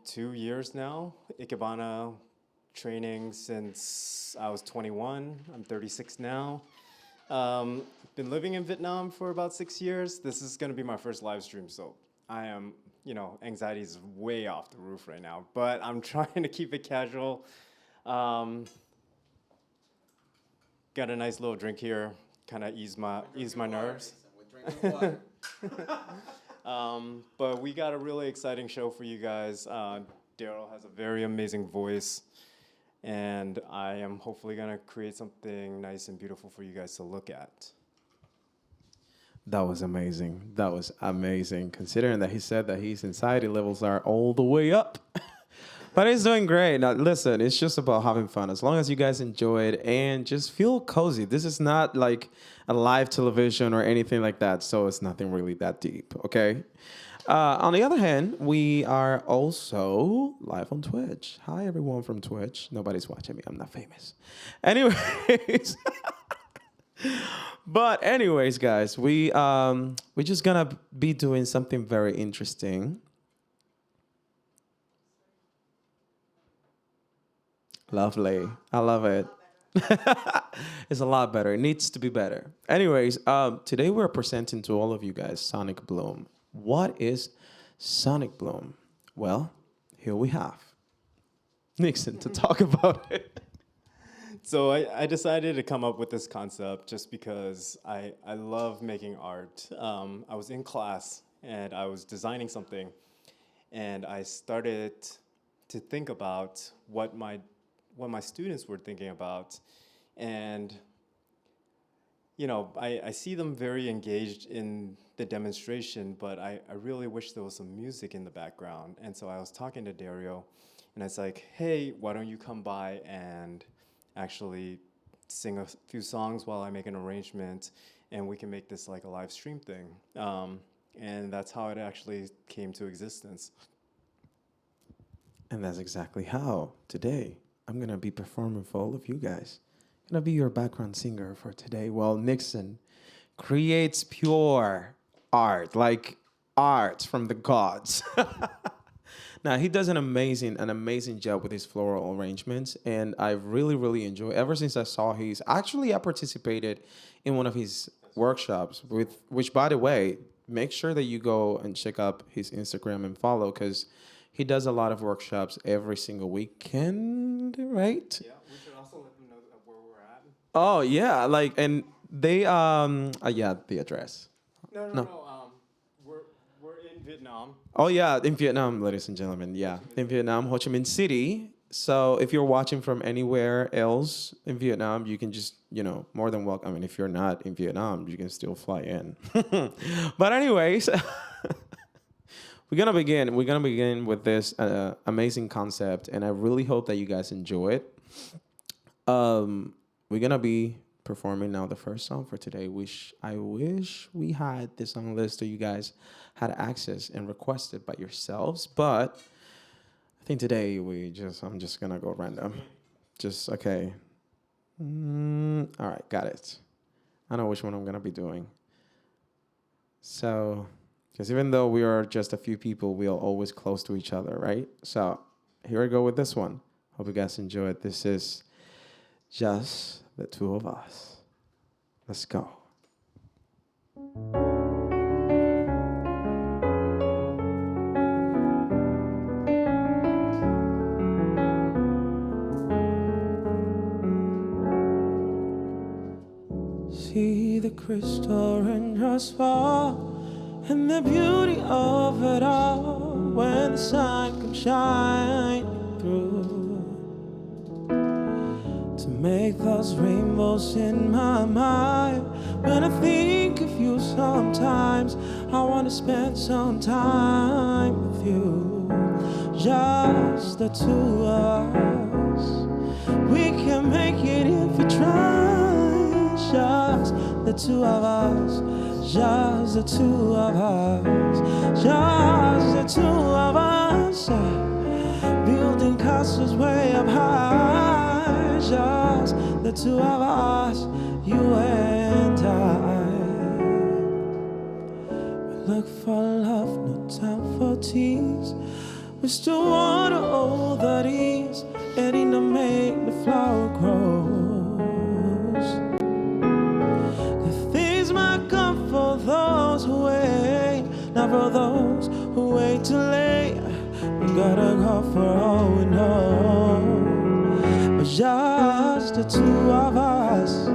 2 years now. Ikebana training since I was 21. I'm 36 now. Been living in Vietnam for about 6 years. This is going to be my first live stream, so I am, anxiety is way off the roof right now. But I'm trying to keep it casual. Got a nice little drink here, kind of ease my nerves. But we got a really exciting show for you guys. Daryl has a very amazing voice, and I am hopefully going to create something nice and beautiful for you guys to look at. That was amazing. That was amazing, considering that he said that his anxiety levels are all the way up. But he's doing great. Now, listen, it's just about having fun. As long as you guys enjoy it and just feel cozy. This is not like a live television or anything like that, so it's nothing really that deep, okay? On the other hand, we are also live on Twitch. Hi, everyone from Twitch. Nobody's watching me. I'm not famous. Anyways. But anyways, guys, we're just going to be doing something very interesting. Lovely. I love it. It's a lot better. It needs to be better. Anyways, today we're presenting to all of you guys Sonic Bloom. What is Sonic Bloom? Well, here we have Nixon to talk about it. So I decided to come up with this concept just because I love making art. I was in class and I was designing something, and I started to think about what my students were thinking about. And, I see them very engaged in the demonstration, but I really wish there was some music in the background. And so I was talking to Dario, and I was like, hey, why don't you come by and actually sing a few songs while I make an arrangement, and we can make this like a live stream thing. And that's how it actually came to existence. And that's exactly how today I'm going to be performing for all of you guys. I'm going to be your background singer for today. Well, Nixon creates pure art, like art from the gods. Now, he does an amazing job with his floral arrangements, and I really, really enjoy. Ever since I saw I participated in one of his workshops, which, by the way, make sure that you go and check up his Instagram and follow, because he does a lot of workshops every single weekend, right? Yeah, we should also let them know where we're at. Oh, yeah, and they, the address. No. We're in Vietnam. Oh, yeah, in Vietnam, ladies and gentlemen. Yeah, in Vietnam, Ho Chi Minh City. So if you're watching from anywhere else in Vietnam, you can just, more than welcome. I mean, if you're not in Vietnam, you can still fly in. But anyways, we're going to begin with this amazing concept, and I really hope that you guys enjoy it. We're going to be performing now the first song for today, which I wish we had this song list so you guys had access and requested by yourselves, but I think today I'm just gonna go random. Okay. All right, got it. I know which one I'm gonna be doing. So, because even though we are just a few people, we are always close to each other, right? So here I go with this one. Hope you guys enjoy it. This is Just the Two of Us. Let's go. See the crystal raindrops fall and the beauty of it all when the sun comes shining through to make those rainbows in my mind. When I think of you sometimes, I want to spend some time with you. Just the two of us. We can make it if we try. Just the two of us. Just the two of us. Just the two of us. Building castles way up high. Just the two of us. You and I. We look for love, no time for tease. We still water all that is, and in the make the flower grows. The things might come for those who wait, not for those who wait too late. We gotta go for all we know. But just the two of us,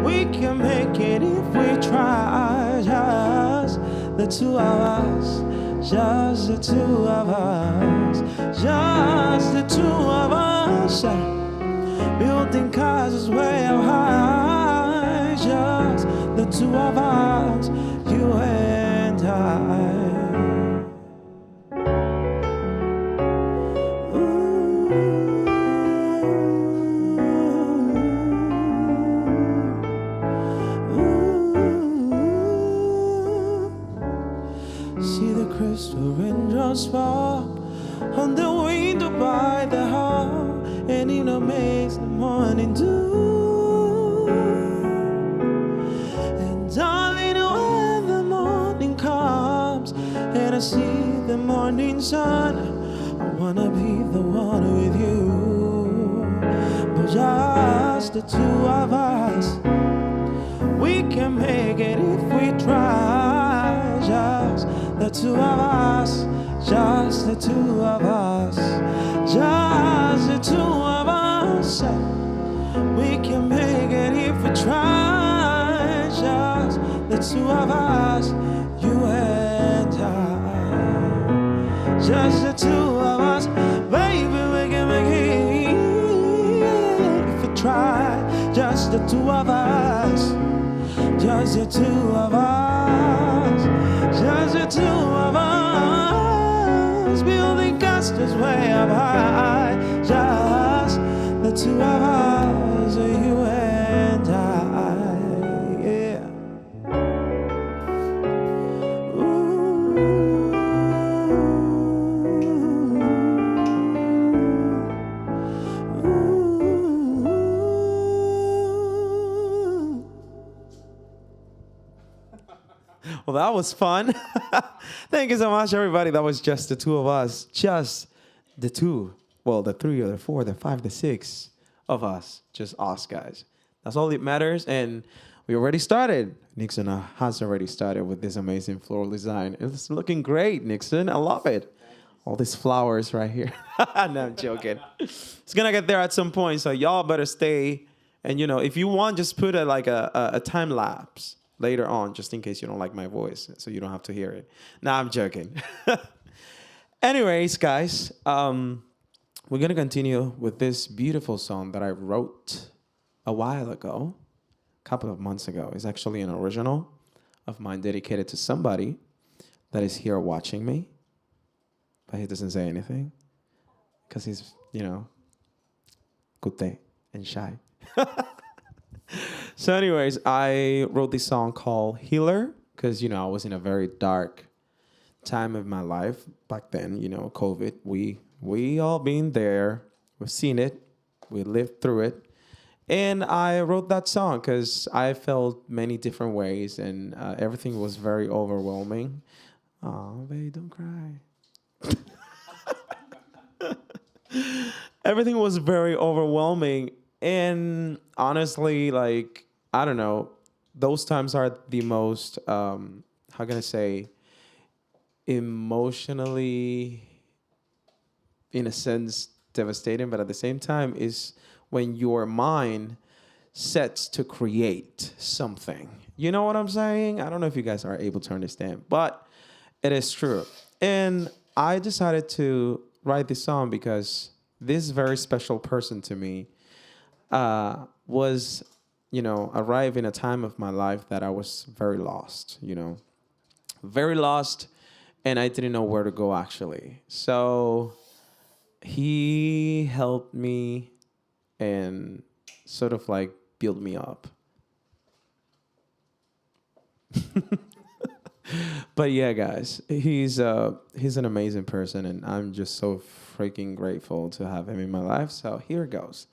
we can make it if we try. Just the two of us, just the two of us, just the two of us. Building castles way up high. Just the two of us, you and I. See the crystal raindrops fall on the window by the hall, and it makes the morning dew. And darling, when the morning comes and I see the morning sun, I wanna be the one with you. But just the two of us, we can make it if we try. Just the two of us, just the two of us, just the two of us. We can make it if we try. Just the two of us, you and I. Just the two of us, baby, we can make it if we try. Just the two of us, just the two of us, just the two of us, building castles way up high. Just the two of us, you and I, yeah. Ooh. Well, that was fun. Thank you so much, everybody. That was just the two of us. Just the two. Well, the three or the four, the five, the six of us. Just us, guys. That's all that matters. And we already started. Nixon has already started with this amazing floral design. It's looking great, Nixon. I love it. All these flowers right here. No, I'm joking. It's going to get there at some point, so y'all better stay. And, if you want, just put a time lapse later on, just in case you don't like my voice, so you don't have to hear it. Nah, I'm joking. Anyways, guys, we're going to continue with this beautiful song that I wrote a while ago, a couple of months ago. It's actually an original of mine dedicated to somebody that is here watching me, but he doesn't say anything because he's, kute and shy. So anyways, I wrote this song called Healer because, I was in a very dark time of my life back then, COVID. We all been there. We've seen it. We lived through it. And I wrote that song because I felt many different ways and everything was very overwhelming. Oh, baby, don't cry. Everything was very overwhelming. And honestly, I don't know, those times are the most, how can I say, emotionally, in a sense, devastating, but at the same time is when your mind sets to create something. You know what I'm saying? I don't know if you guys are able to understand, but it is true. And I decided to write this song because this very special person to me was, arrived in a time of my life that I was very lost, very lost, and I didn't know where to go, actually. So he helped me and sort of build me up. But yeah, guys, he's an amazing person, and I'm just so freaking grateful to have him in my life. So here it goes.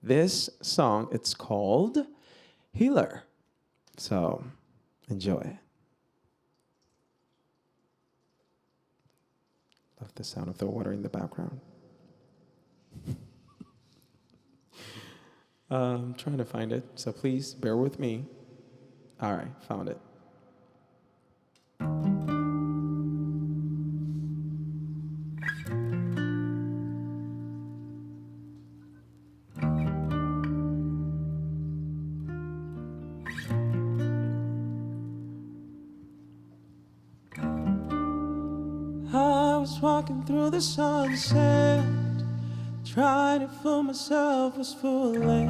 This song, it's called Healer. So enjoy it. Love the sound of the water in the background. I'm trying to find it, so please bear with me. All right, found it. I was walking through the sunset, trying to fool myself was foolish.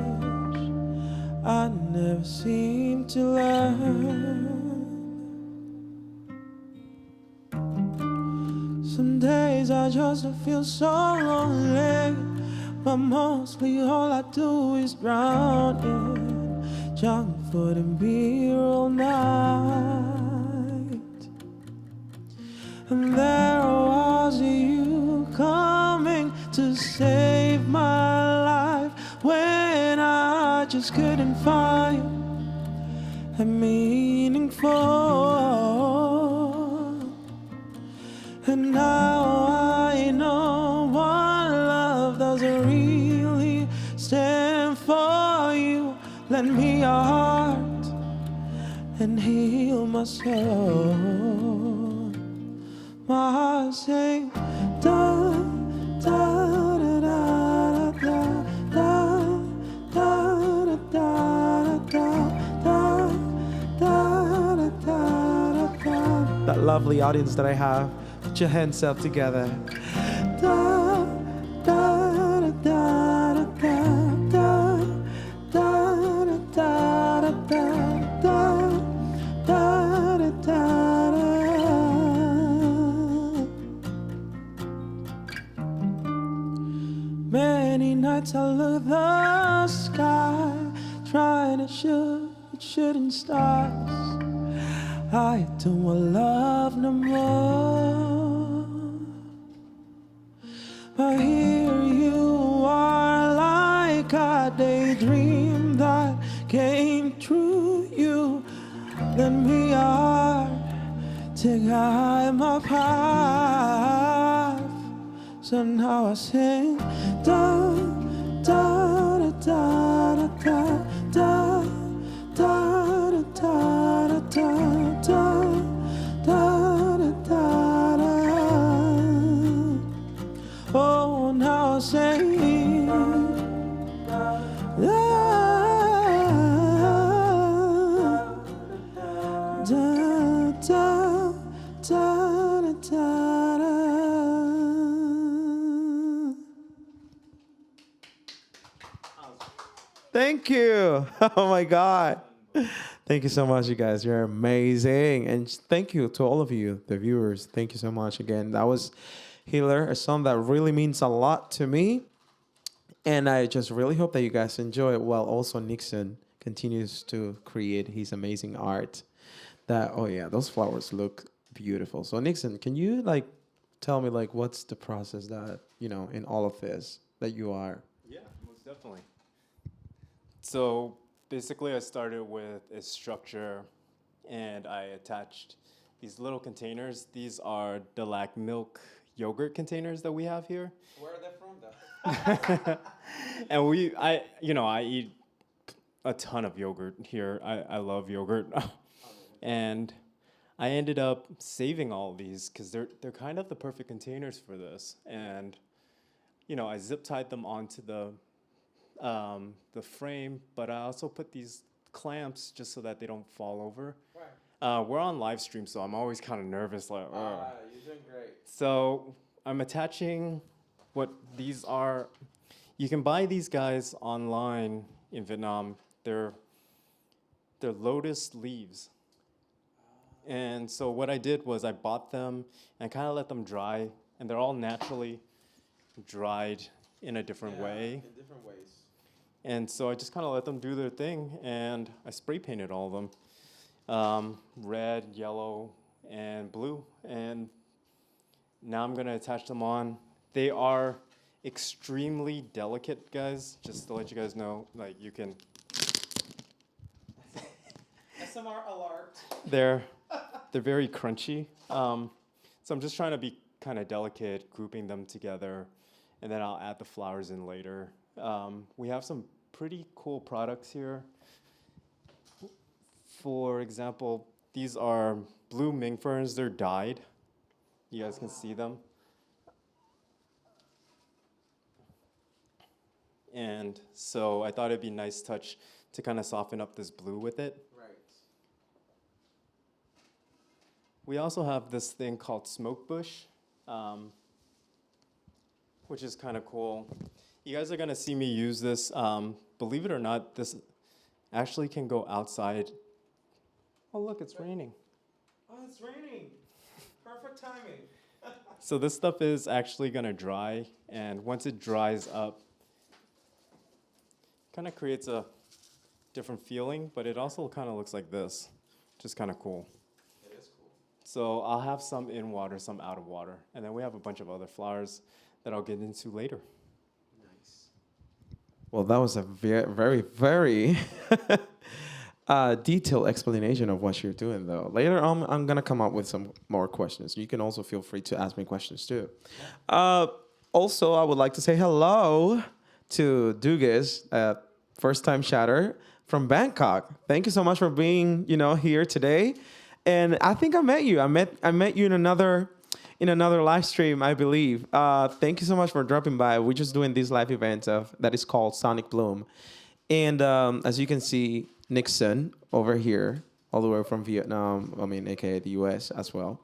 I never seem to learn. Some days I just feel so lonely, but mostly all I do is drown in junk food and beer all night. And there was you coming to save my life when I just couldn't find a meaningful. And now I know what love doesn't really stand for. You lend me your heart and heal my soul. My heart sing da da da da da da da da da da da da da. That lovely audience that I have, put your hands up together. Da da da da da da da da da da da da. Many nights I look at the sky, trying to shoot shooting stars. I don't want love no more, but here you are, like a daydream that came true. You lend me your heart to guide my path. So now I sing da da da da da da da da da da da da da. Oh, now I sing da da da da da da. Thank you. Oh my God. Thank you so much, you guys. You're amazing. And thank you to all of you, the viewers. Thank you so much again. That was Healer, a song that really means a lot to me. And I just really hope that you guys enjoy it while also Nixon continues to create his amazing art. That, oh yeah, those flowers look beautiful. So Nixon, can you tell me what's the process that, in all of this that you are? Yeah, most definitely. So basically, I started with a structure, and I attached these little containers. These are the Lac milk yogurt containers that we have here. Where are they from, though? And I eat a ton of yogurt here. I love yogurt. And I ended up saving all of these because they're kind of the perfect containers for this. And, I zip tied them onto the frame, but I also put these clamps just so that they don't fall over. Right. We're on live stream, so I'm always kind of nervous. You're doing great. So I'm attaching what these are. You can buy these guys online in Vietnam. They're lotus leaves. And so what I did was I bought them and kind of let them dry, and they're all naturally dried in a different way. In different ways. And so I just kind of let them do their thing, and I spray painted all of them, red, yellow, and blue. And now I'm going to attach them on. They are extremely delicate, guys, just to let you guys know. You can... SMR alert. They're very crunchy. So I'm just trying to be kind of delicate, grouping them together, and then I'll add the flowers in later. We have some pretty cool products here. For example, these are blue Ming ferns. They're dyed. You guys can see them. And so I thought it'd be a nice touch to kind of soften up this blue with it. Right. We also have this thing called smoke bush, which is kind of cool. You guys are gonna see me use this. Believe it or not, this actually can go outside. Oh, look, it's raining. Oh, it's raining. Perfect timing. So this stuff is actually gonna dry, and once it dries up, kind of creates a different feeling, but it also kind of looks like this, which is kind of cool. It is cool. So I'll have some in water, some out of water, and then we have a bunch of other flowers that I'll get into later. Nice. Well, that was a very, very detailed explanation of what you're doing, though. Later on, I'm going to come up with some more questions. You can also feel free to ask me questions, too. Also, I would like to say hello to Dugas, first-time chatter from Bangkok. Thank you so much for being, here today. And I think I met you. I met you in another live stream, I believe. Thank you so much for dropping by. We're just doing this live event that is called Sonic Bloom. And as you can see, Nixon over here, all the way from Vietnam, aka the US as well.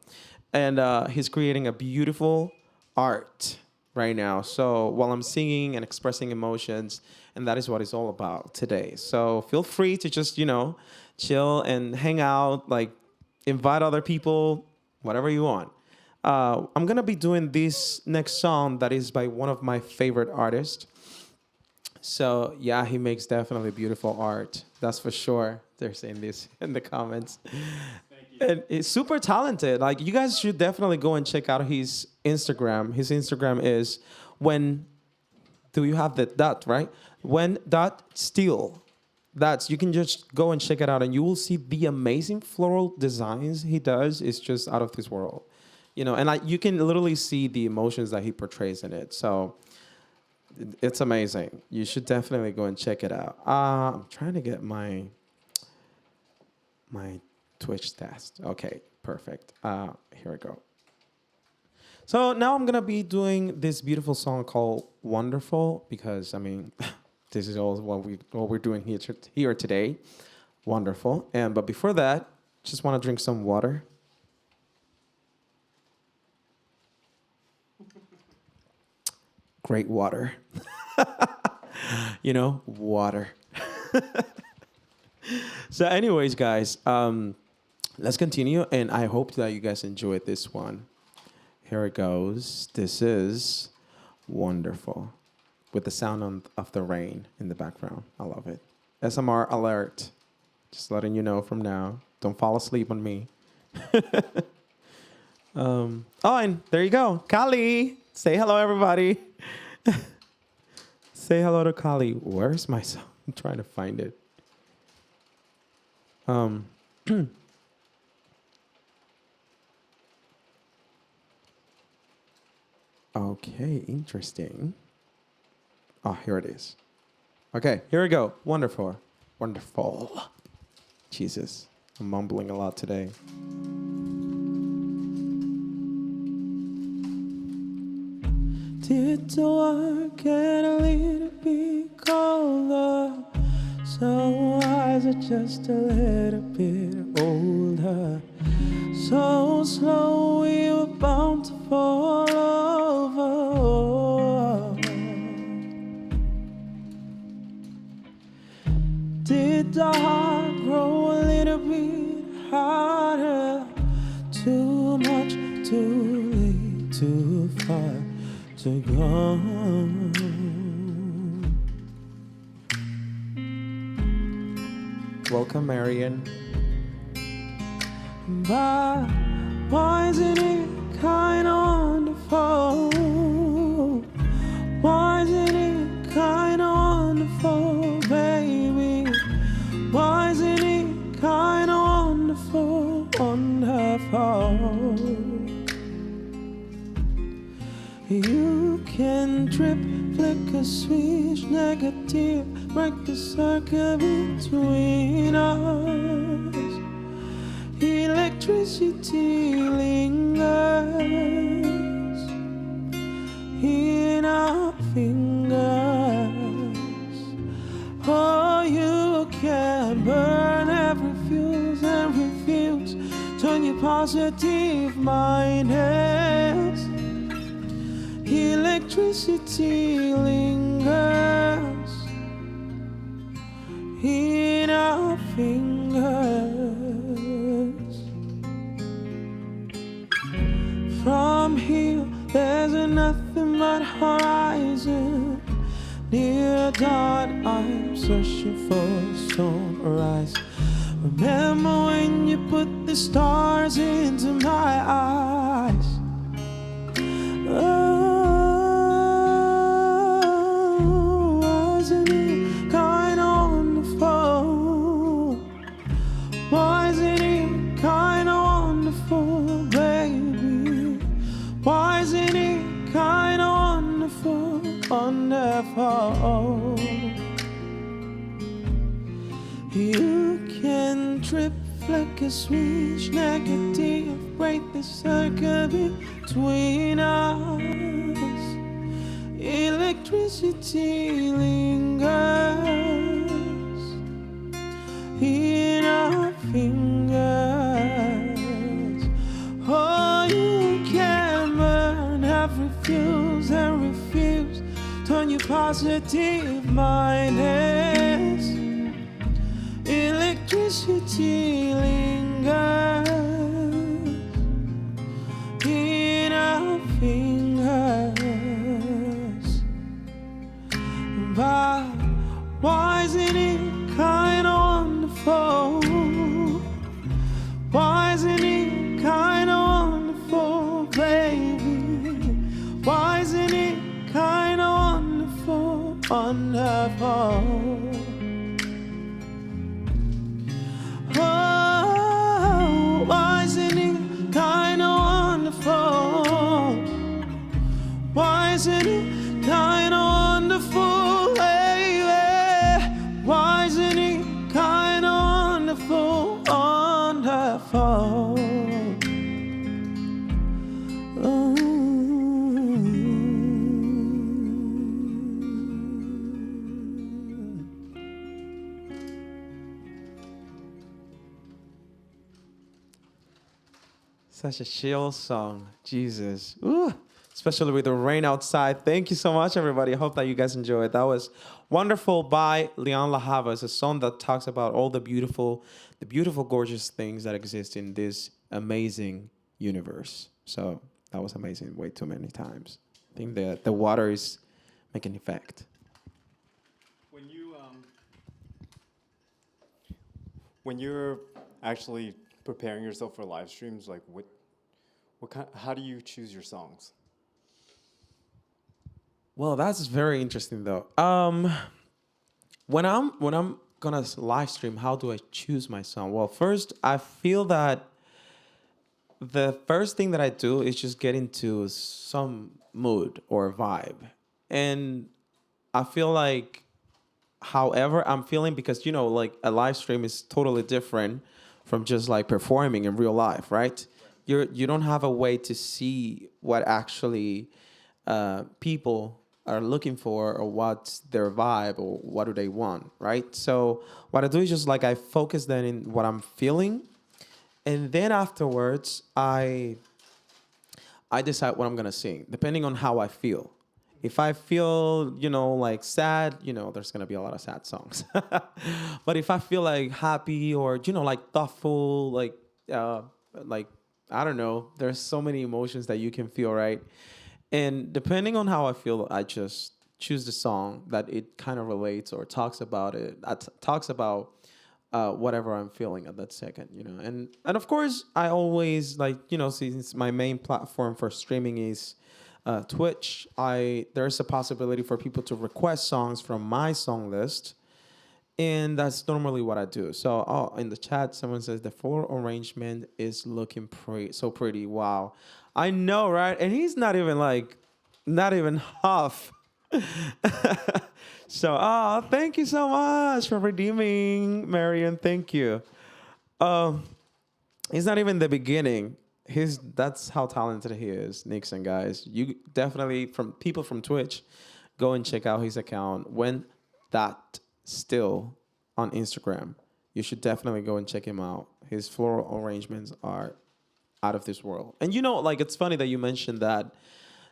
And he's creating a beautiful art right now. So while I'm singing and expressing emotions, and that is what it's all about today. So feel free to just, chill and hang out, invite other people, whatever you want. I'm going to be doing this next song that is by one of my favorite artists. So yeah, he makes definitely beautiful art. That's for sure. They're saying this in the comments. Thank you. And he's super talented. You guys should definitely go and check out his Instagram. His Instagram is do you have the dot, right? When.still. You can just go and check it out, and you will see the amazing floral designs he does. It's just out of this world, and you can literally see the emotions that he portrays in it. So it's amazing. You should definitely go and check it out. I'm trying to get my Twitch test. Okay, perfect. Here we go. So now I'm gonna be doing this beautiful song called "Wonderful" because this is all what we're doing here today. Wonderful. But before that, just want to drink some water. Great water. Water. So anyways, guys, let's continue. And I hope that you guys enjoyed this one. Here it goes. This is Wonderful with the sound of the rain in the background. I love it. SMR alert. Just letting you know from now. Don't fall asleep on me. And there you go. Kali. Say hello, everybody. Say hello to Kali. Where's my song? I'm trying to find it. Okay, interesting. Oh, here it is. Okay, here we go. Wonderful. Wonderful. Jesus, I'm mumbling a lot today. Did the work get a little bit colder? So eyes are just a little bit older. So slow we were bound to fall over. Did the heart grow a little bit harder? Too much, too late, too far to go. Welcome, Marion. But why isn't it kind of wonderful? Why isn't it kind of wonderful, baby? Why isn't it kind of wonderful, wonderful? can trip, flicker, switch, negative, break the circle between us. Electricity lingers in our fingers. Oh, you can burn every fuse and refuse. Turn your positive mindedness. Electricity lingers in our fingers. From here, there's nothing but horizon. Near dawn, I'm searching for sunrise. Remember when you put the stars into my eyes? Oh, wasn't it kind of wonderful? Wasn't it kind of wonderful, baby? Wasn't it kind of wonderful, wonderful? You can trip, flicker, switch, negative, break the circle between us. Electricity lingers in our fingers. Oh, you can burn every fuse and refuse. Turn your positive mindedness. Electricity lingers in our fingers. But why isn't it kind of wonderful? Why isn't it kind of wonderful, baby? Why isn't it kind of wonderful, wonderful? Oh, why isn't it kind of wonderful? Why isn't it kind of wonderful, baby? Why isn't it kind of wonderful, wonderful? Oh. Such a chill song, Jesus. Ooh, especially with the rain outside. Thank you so much, everybody. I hope that you guys enjoyed. That was Wonderful by Leon LaHava. A song that talks about all the beautiful, gorgeous things that exist in this amazing universe. So that was amazing way too many times. I think the water is making effect. When you're actually preparing yourself for live streams, like what kind, how do you choose your songs? Well, that's very interesting though. When I'm gonna live stream, how do I choose my song? Well, first I feel that the first thing that I do is just get into some mood or vibe, and I feel like however I'm feeling, because like a live stream is totally different from just like performing in real life, right? You don't have a way to see what actually people are looking for, or what's their vibe, or what do they want, right? So what I do is just like I focus then in what I'm feeling, and then afterwards I decide what I'm gonna sing depending on how I feel. If I feel, like sad, there's gonna be a lot of sad songs. But if I feel like happy, or like thoughtful, like I don't know, there's so many emotions that you can feel, right? And depending on how I feel, I just choose the song that it kind of relates or talks about it. Talks about whatever I'm feeling at that second, And of course, I always since my main platform for streaming is Twitch, there's a possibility for people to request songs from my song list, and that's normally what I do. So, in the chat, someone says the floral arrangement is looking so pretty. Wow, I know, right? And he's not even like Not even half. So, thank you so much for redeeming, Marion. Thank you. Um, He's not even the beginning. That's how talented he is, Nixon, guys. You definitely, from people from Twitch, go and check out his account. When that still on Instagram, you should definitely go and check him out. His floral arrangements are out of this world. And like it's funny that you mentioned that,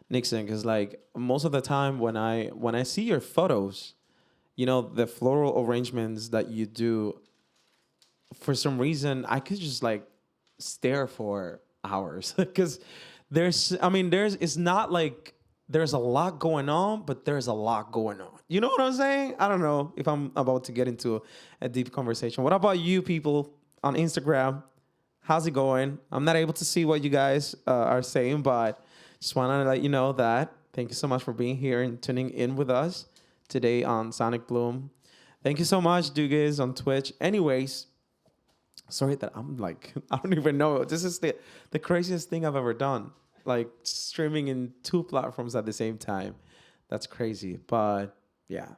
Nixon, because like most of the time when I see your photos, the floral arrangements that you do, for some reason I could just like stare for hours because it's not like there's a lot going on, but there's a lot going on. You know what I'm saying? I don't know if I'm about to get into a deep conversation. What about you people on Instagram? How's it going? I'm not able to see what you guys are saying, but just want to let you know that. Thank you so much for being here and tuning in with us today on Sonic Bloom. Thank you so much, Dugas, on Twitch. Anyways, sorry that I'm like, I don't even know. This is the craziest thing I've ever done. Like streaming in 2 platforms at the same time. That's crazy. But yeah,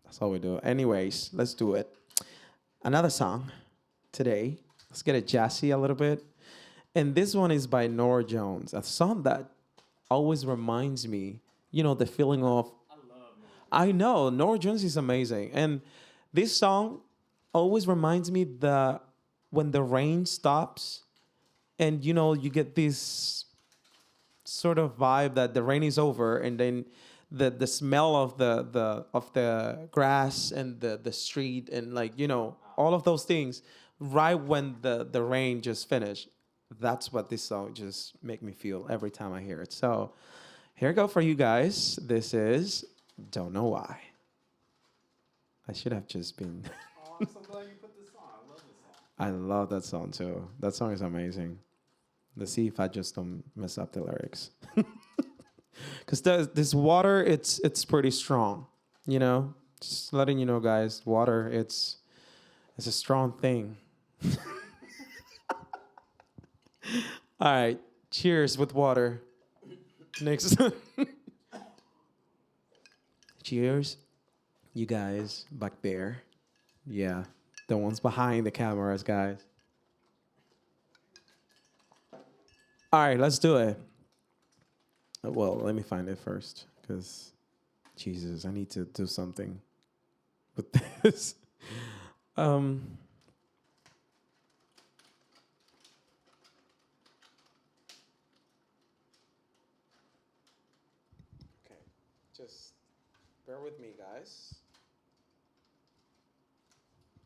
that's all we do. Anyways, let's do it. Another song today. Let's get it jazzy a little bit. And this one is by Nora Jones, a song that always reminds me, the feeling of. I know Nora Jones is amazing, and this song always reminds me that when the rain stops, and you get this sort of vibe that the rain is over, and then the smell of the grass and the street and all of those things right when the rain just finished. That's what this song just make me feel every time I hear it. So here I go for you guys. This is Don't Know Why. I should have just been. Oh, I'm so glad you put this on. I love this song. I love that song too. That song is amazing. Let's see if I just don't mess up the lyrics. Because this water, it's pretty strong. Just letting you know, guys. Water, it's a strong thing. All right, cheers with water. Next. Cheers, you guys back there. Yeah, the ones behind the cameras, guys. All right, let's do it. Well, let me find it first, because, Jesus, I need to do something with this. Okay, just bear with me, guys.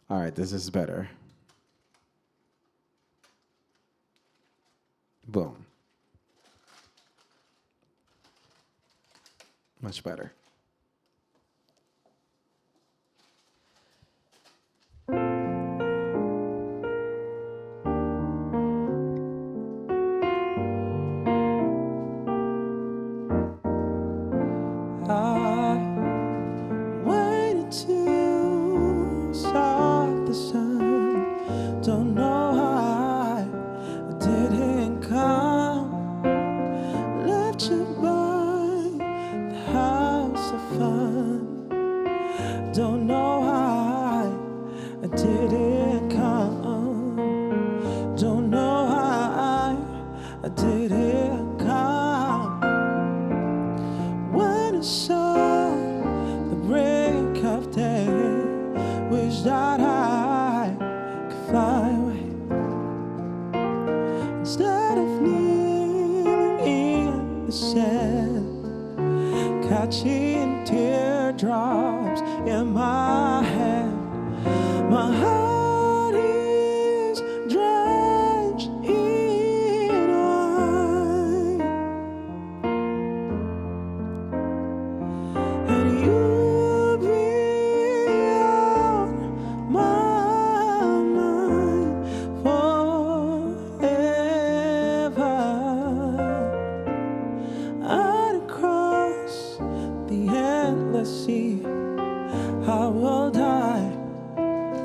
All right, this is better. Boom. Much better. I waited till saw the sun. Don't know why I didn't come. Left you by the house of fun. Don't know why I didn't come. Don't know why I didn't come. When I saw the break of day, wish that I could fly away. Instead of kneeling in the sand, catching teardrops in my hand. My heart is drenched in wine, and you'll be on my mind forever. I'd cross the endless sea. I will die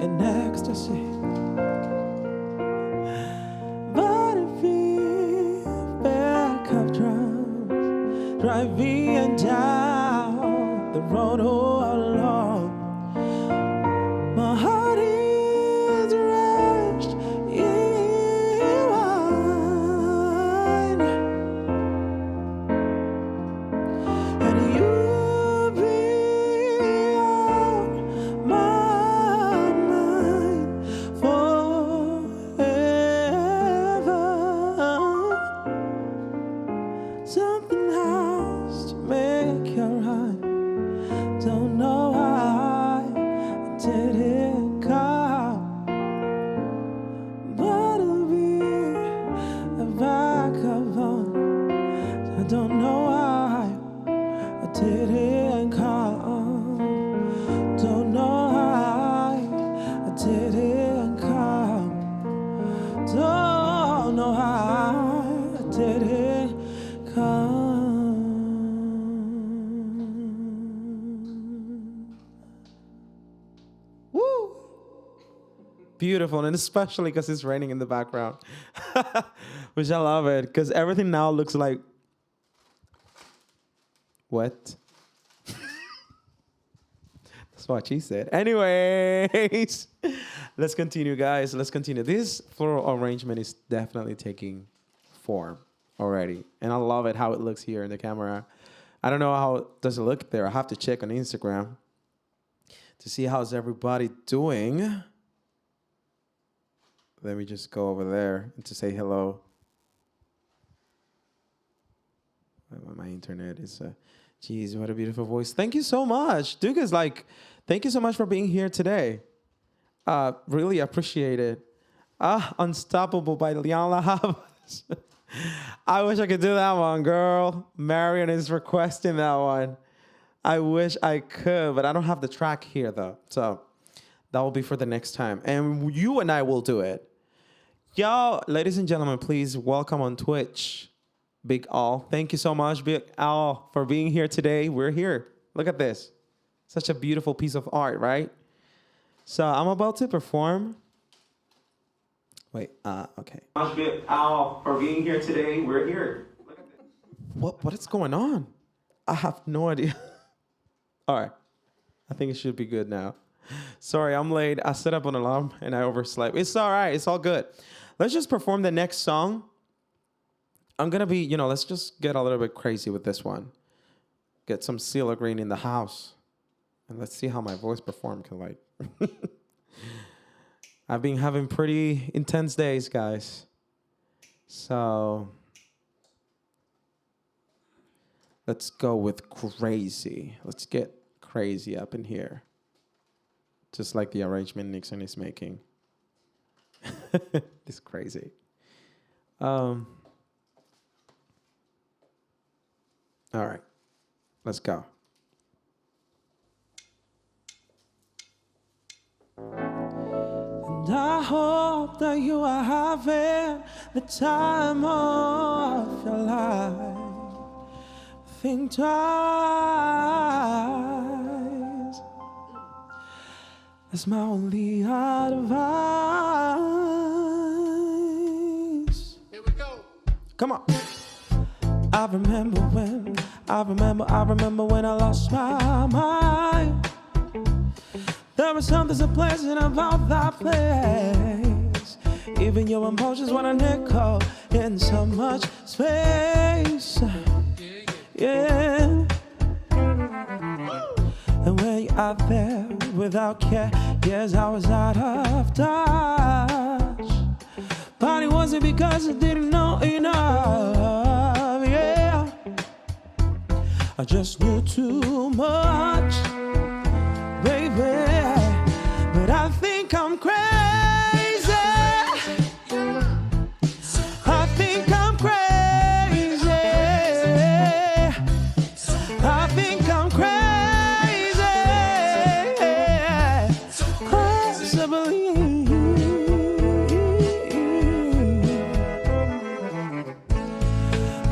in ecstasy. But if back of drums drive me and road all alone. My heart is wretched in wine, and you be on my mind forever. Something has to make you right. Don't know why I didn't come, but it'll be a vagabond. I don't know why I didn't come. Don't know why I didn't come. Don't know why I didn't come. Woo! Beautiful, and especially because it's raining in the background, which I love it, because everything now looks like wet. That's what she said. Anyways, let's continue, guys. Let's continue. This floral arrangement is definitely taking form already, and I love it how it looks here in the camera. I don't know how does it look there. I have to check on Instagram to see how's everybody doing. Let me just go over there to say hello. My internet is, geez, what a beautiful voice. Thank you so much. Duke is like, thank you so much for being here today. Really appreciate it. Unstoppable by Liana Havas. I wish I could do that one, girl. Marion is requesting that one. I wish I could, but I don't have the track here, though. So that will be for the next time. And you and I will do it. Y'all, ladies and gentlemen, please welcome on Twitch, Big Al. Thank you so much, Big Al, for being here today. We're here. Look at this. Such a beautiful piece of art, right? So I'm about to perform. Wait, okay. Big Al, for being here today. We're here. Look at this. What is going on? I have no idea. All right. I think it should be good now. Sorry, I'm late. I set up an alarm and I overslept. It's all right. It's all good. Let's just perform the next song. I'm going to be, let's just get a little bit crazy with this one. Get some CeeLo Green in the house. And let's see how my voice perform can like. I've been having pretty intense days, guys. So let's go with crazy. Let's get crazy up in here. Just like the arrangement Nixon is making. It's crazy. All right. Let's go. And I hope that you are having the time of your life. Think twice. That's my only advice. Here we go. Come on. I remember when I lost my mind. There was something so pleasant about that place. Even your emotions want a nickel in so much space. Yeah. And when you're out there without care, yes, I was out of touch. But it wasn't because I didn't know enough, yeah. I just knew too much, baby. But I think I'm crazy. I think I'm crazy. I think I'm crazy. Possibly.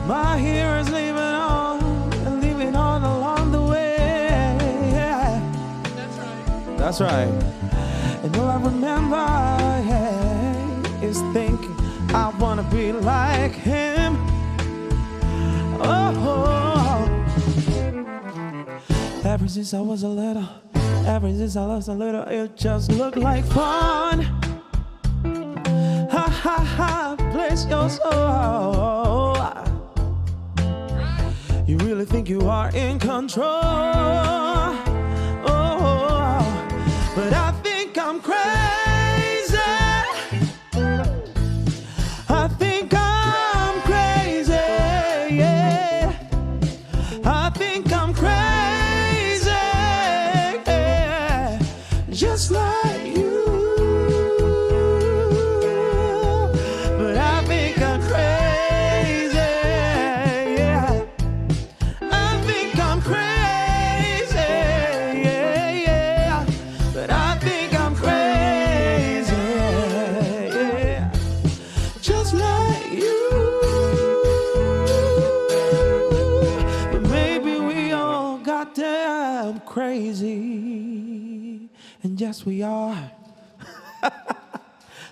My heroes leaving on and leaving on along the way. That's right. And all I remember, yeah, is thinking I wanna be like him. Oh, Ever since I was a little, ever since I was a little, it just looked like fun. Ha ha ha, bless your soul. You really think you are in control? Oh, but I think I'm crazy. I think I'm crazy. Yeah. I think I'm crazy. Yeah. Just like you. But I think I'm crazy. Yeah. I think I'm crazy, yeah, yeah. But I think I'm crazy, yeah. Just like you. But maybe we all goddamn crazy. And yes, we are.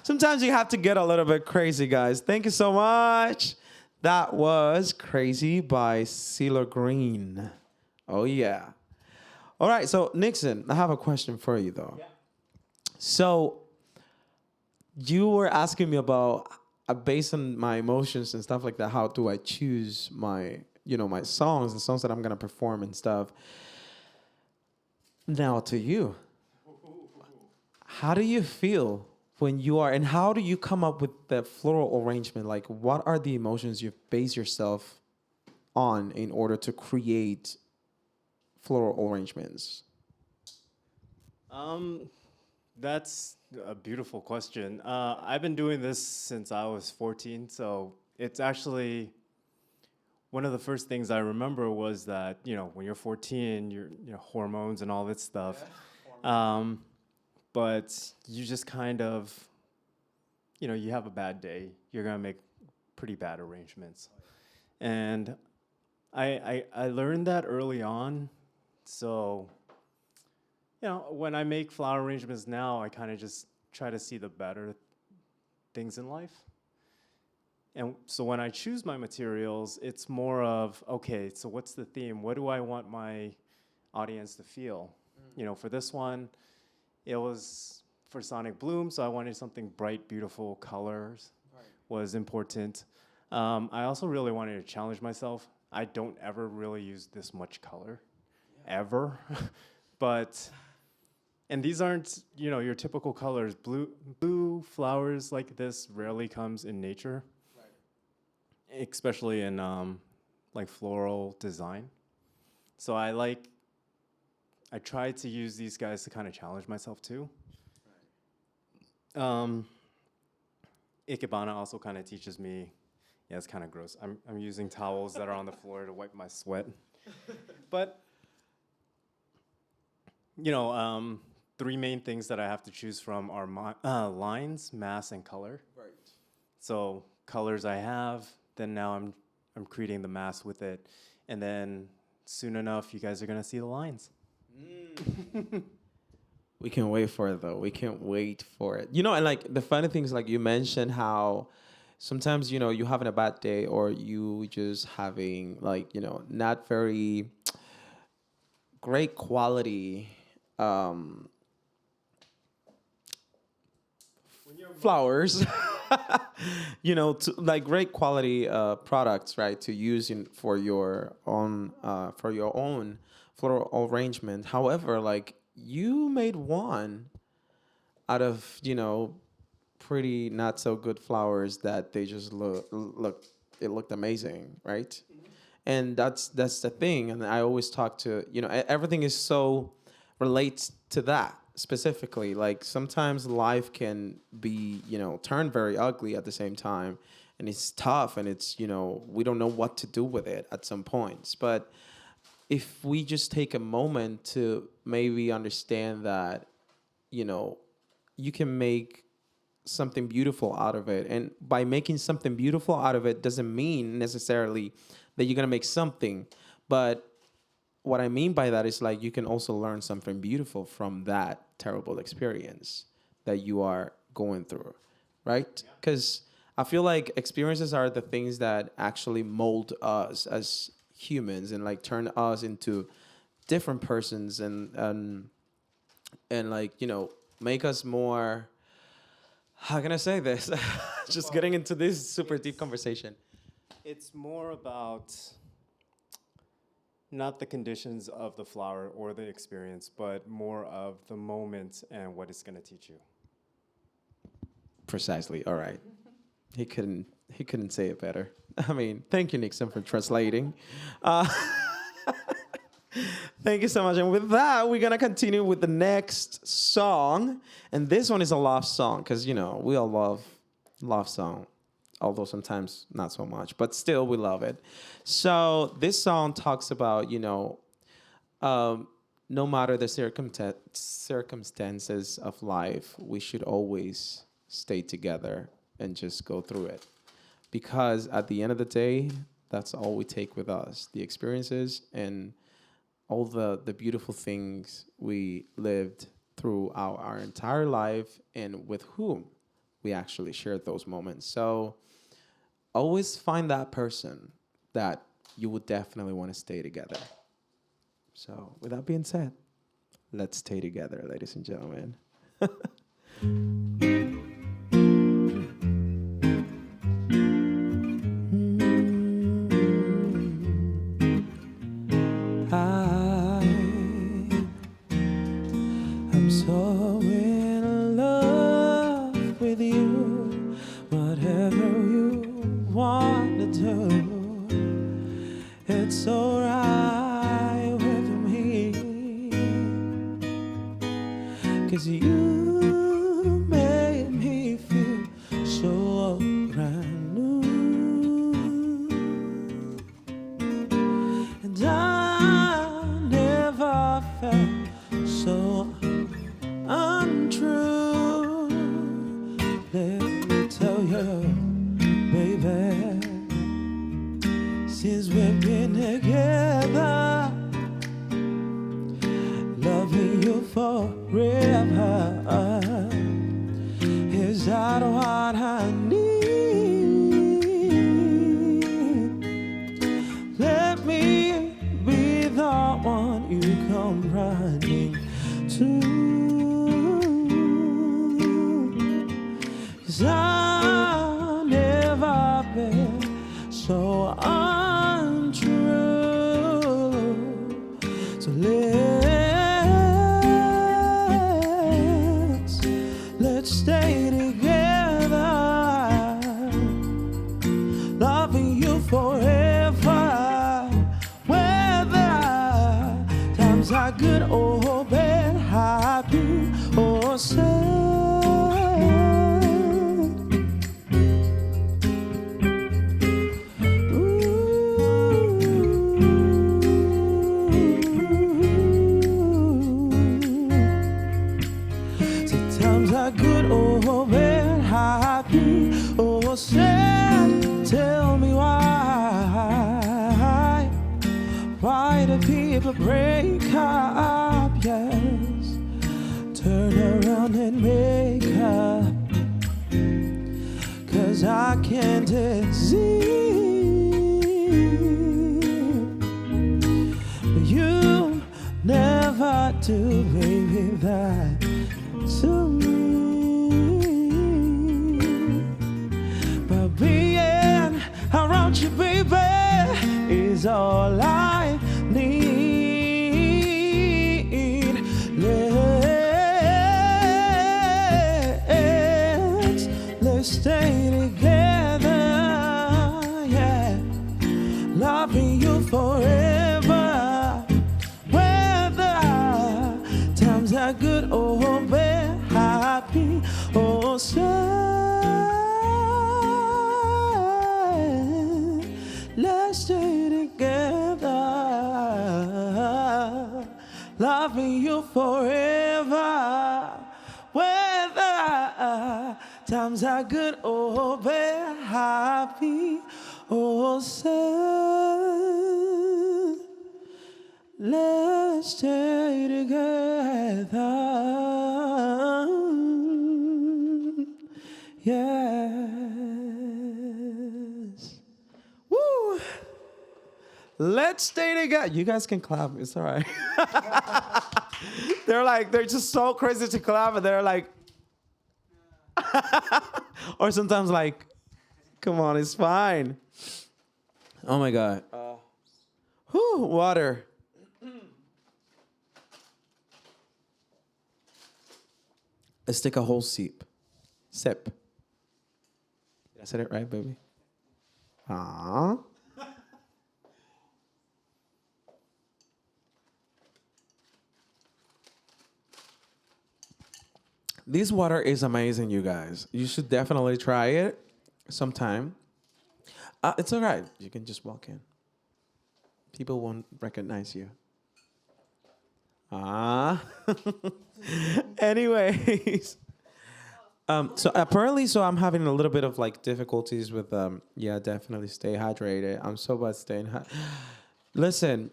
Sometimes you have to get a little bit crazy, guys. Thank you so much. That was Crazy by CeeLo Green. Oh, yeah. All right, so Nixon, I have a question for you, though. Yeah. So you were asking me about, based on my emotions and stuff like that, how do I choose my, my songs and songs that I'm going to perform and stuff. Now to you. How do you feel when you are, and how do you come up with the floral arrangement? Like, what are the emotions you base yourself on in order to create floral arrangements? That's a beautiful question. I've been doing this since I was 14, so it's actually one of the first things I remember was that, when you're 14, your hormones and all that stuff. Yeah, but you just kind of, you have a bad day, you're going to make pretty bad arrangements. And I learned that early on. So, when I make flower arrangements now, I kind of just try to see the better things in life. And so when I choose my materials, it's more of, okay, so what's the theme? What do I want my audience to feel? For this one, it was for Sonic Bloom, so I wanted something bright, beautiful colors was important. I also really wanted to challenge myself. I don't ever really use this much color, ever. And these aren't, your typical colors. Blue flowers like this rarely comes in nature, especially in like floral design. So I try to use these guys to kind of challenge myself too. Ikebana also kind of teaches me, it's kind of gross. I'm using towels that are on the floor to wipe my sweat. But, three main things that I have to choose from are lines, mass, and color. Right. So colors I have, then now I'm creating the mass with it. And then soon enough, you guys are going to see the lines. We can't wait for it, though. We can't wait for it. And like the funny thing is, like you mentioned how sometimes, you having a bad day or you just having like, not very great quality flowers, like great quality products, right, to use for your own floral arrangement. However, like you made one out of pretty not so good flowers that they just looked amazing, right? Mm-hmm. And that's the thing. And I always talk to everything is so relates to that specifically. Like sometimes life can be turned very ugly at the same time, and it's tough, and it's we don't know what to do with it at some points. But if we just take a moment to maybe understand that you can make something beautiful out of it, and by making something beautiful out of it doesn't mean necessarily that you're gonna make something, but what I mean by that is like you can also learn something beautiful from that terrible experience that you are going through, right? Because I feel like experiences are the things that actually mold us as humans and like turn us into different persons and like, make us more, how can I say this? Just getting into this super deep conversation. It's more about not the conditions of the flower or the experience, but more of the moment and what it's going to teach you. Precisely. All right. He couldn't say it better. I mean, thank you, Nixon, for translating. Uh, Thank you so much. And with that, we're going to continue with the next song. And this one is a love song because, we all love song, although sometimes not so much, but still we love it. So this song talks about, no matter the circumstances of life, we should always stay together and just go through it. Because at the end of the day, that's all we take with us, the experiences and all the beautiful things we lived through our entire life and with whom we actually shared those moments. So always find that person that you would definitely want to stay together. So with that being said, let's stay together, ladies and gentlemen. I'm so in love with you. Whatever you want to do, it's alright with me. 'Cause you made me feel so brand new. And I never felt so untrue. Let me tell you, baby, since we've been together, loving you forever is that what I need. Let me be the one you come running to. 'Cause I've never been so untrue. So let's stay together, loving you forever. Whether times are good or bad, happy or sad. Good or bad, happy or sad. Tell me why do people break up? Yes, turn around and make up. 'Cause I can't exist. But you never do, baby, that to me. Being around you, baby, is all I need. Let's stay together, yeah, loving you forever. Whether times are good or bad, happy or sad. Let's stay together, loving you forever. Whether times are good or bad, happy or sad. Let's stay together, yes. Woo! Let's stay together. You guys can clap. It's all right. They're just so crazy to clap, and they're like, or sometimes like, come on, it's fine. Oh my God. Water. Let's take a whole sip. Did I say it right, baby? Aww. This water is amazing, you guys. You should definitely try it sometime. It's all right. You can just walk in. People won't recognize you. Anyways. So apparently, I'm having a little bit of like difficulties with definitely stay hydrated. I'm so bad staying Listen,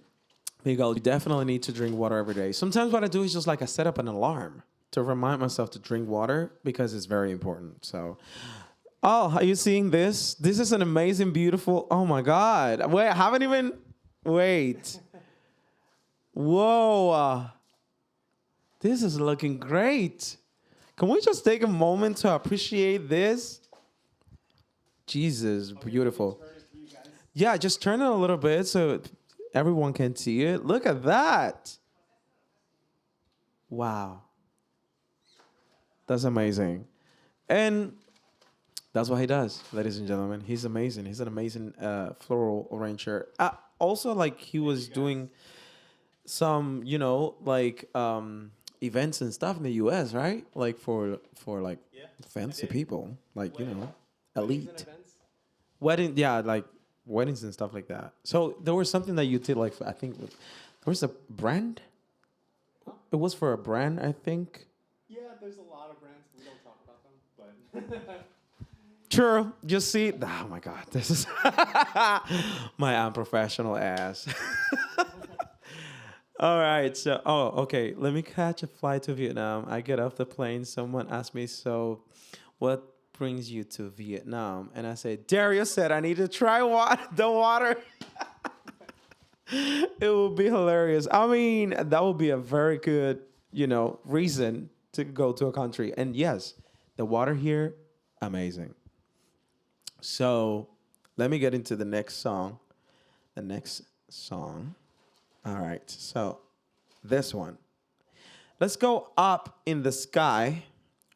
Miguel, you definitely need to drink water every day. Sometimes what I do is just like I set up an alarm to remind myself to drink water because it's very important. So, are you seeing this? This is an amazing, beautiful, oh my God. Wait, I haven't even, wait. Whoa. This is looking great. Can we just take a moment to appreciate this? Jesus, beautiful. Yeah, just turn it a little bit so everyone can see it. Look at that. Wow. That's amazing. And that's what he does, ladies and gentlemen. He's amazing. He's an amazing floral arranger. Also, like, he was doing some, events and stuff in the U.S., right? Like for like fancy people, like, elite. Weddings and stuff like that. So there was something that you did, like, I think there was a brand. It was for a brand, I think. Yeah, there's a lot of brands. We don't talk about them, but... True. Just see. Oh my God, this is my unprofessional ass. All right. So, okay. Let me catch a flight to Vietnam. I get off the plane. Someone asked me, so what brings you to Vietnam? And I said, Dario said I need to try the water. It would be hilarious. I mean, that would be a very good, reason to go to a country. And yes, the water here, amazing. So let me get into the next song. All right. So this one. Let's go up in the sky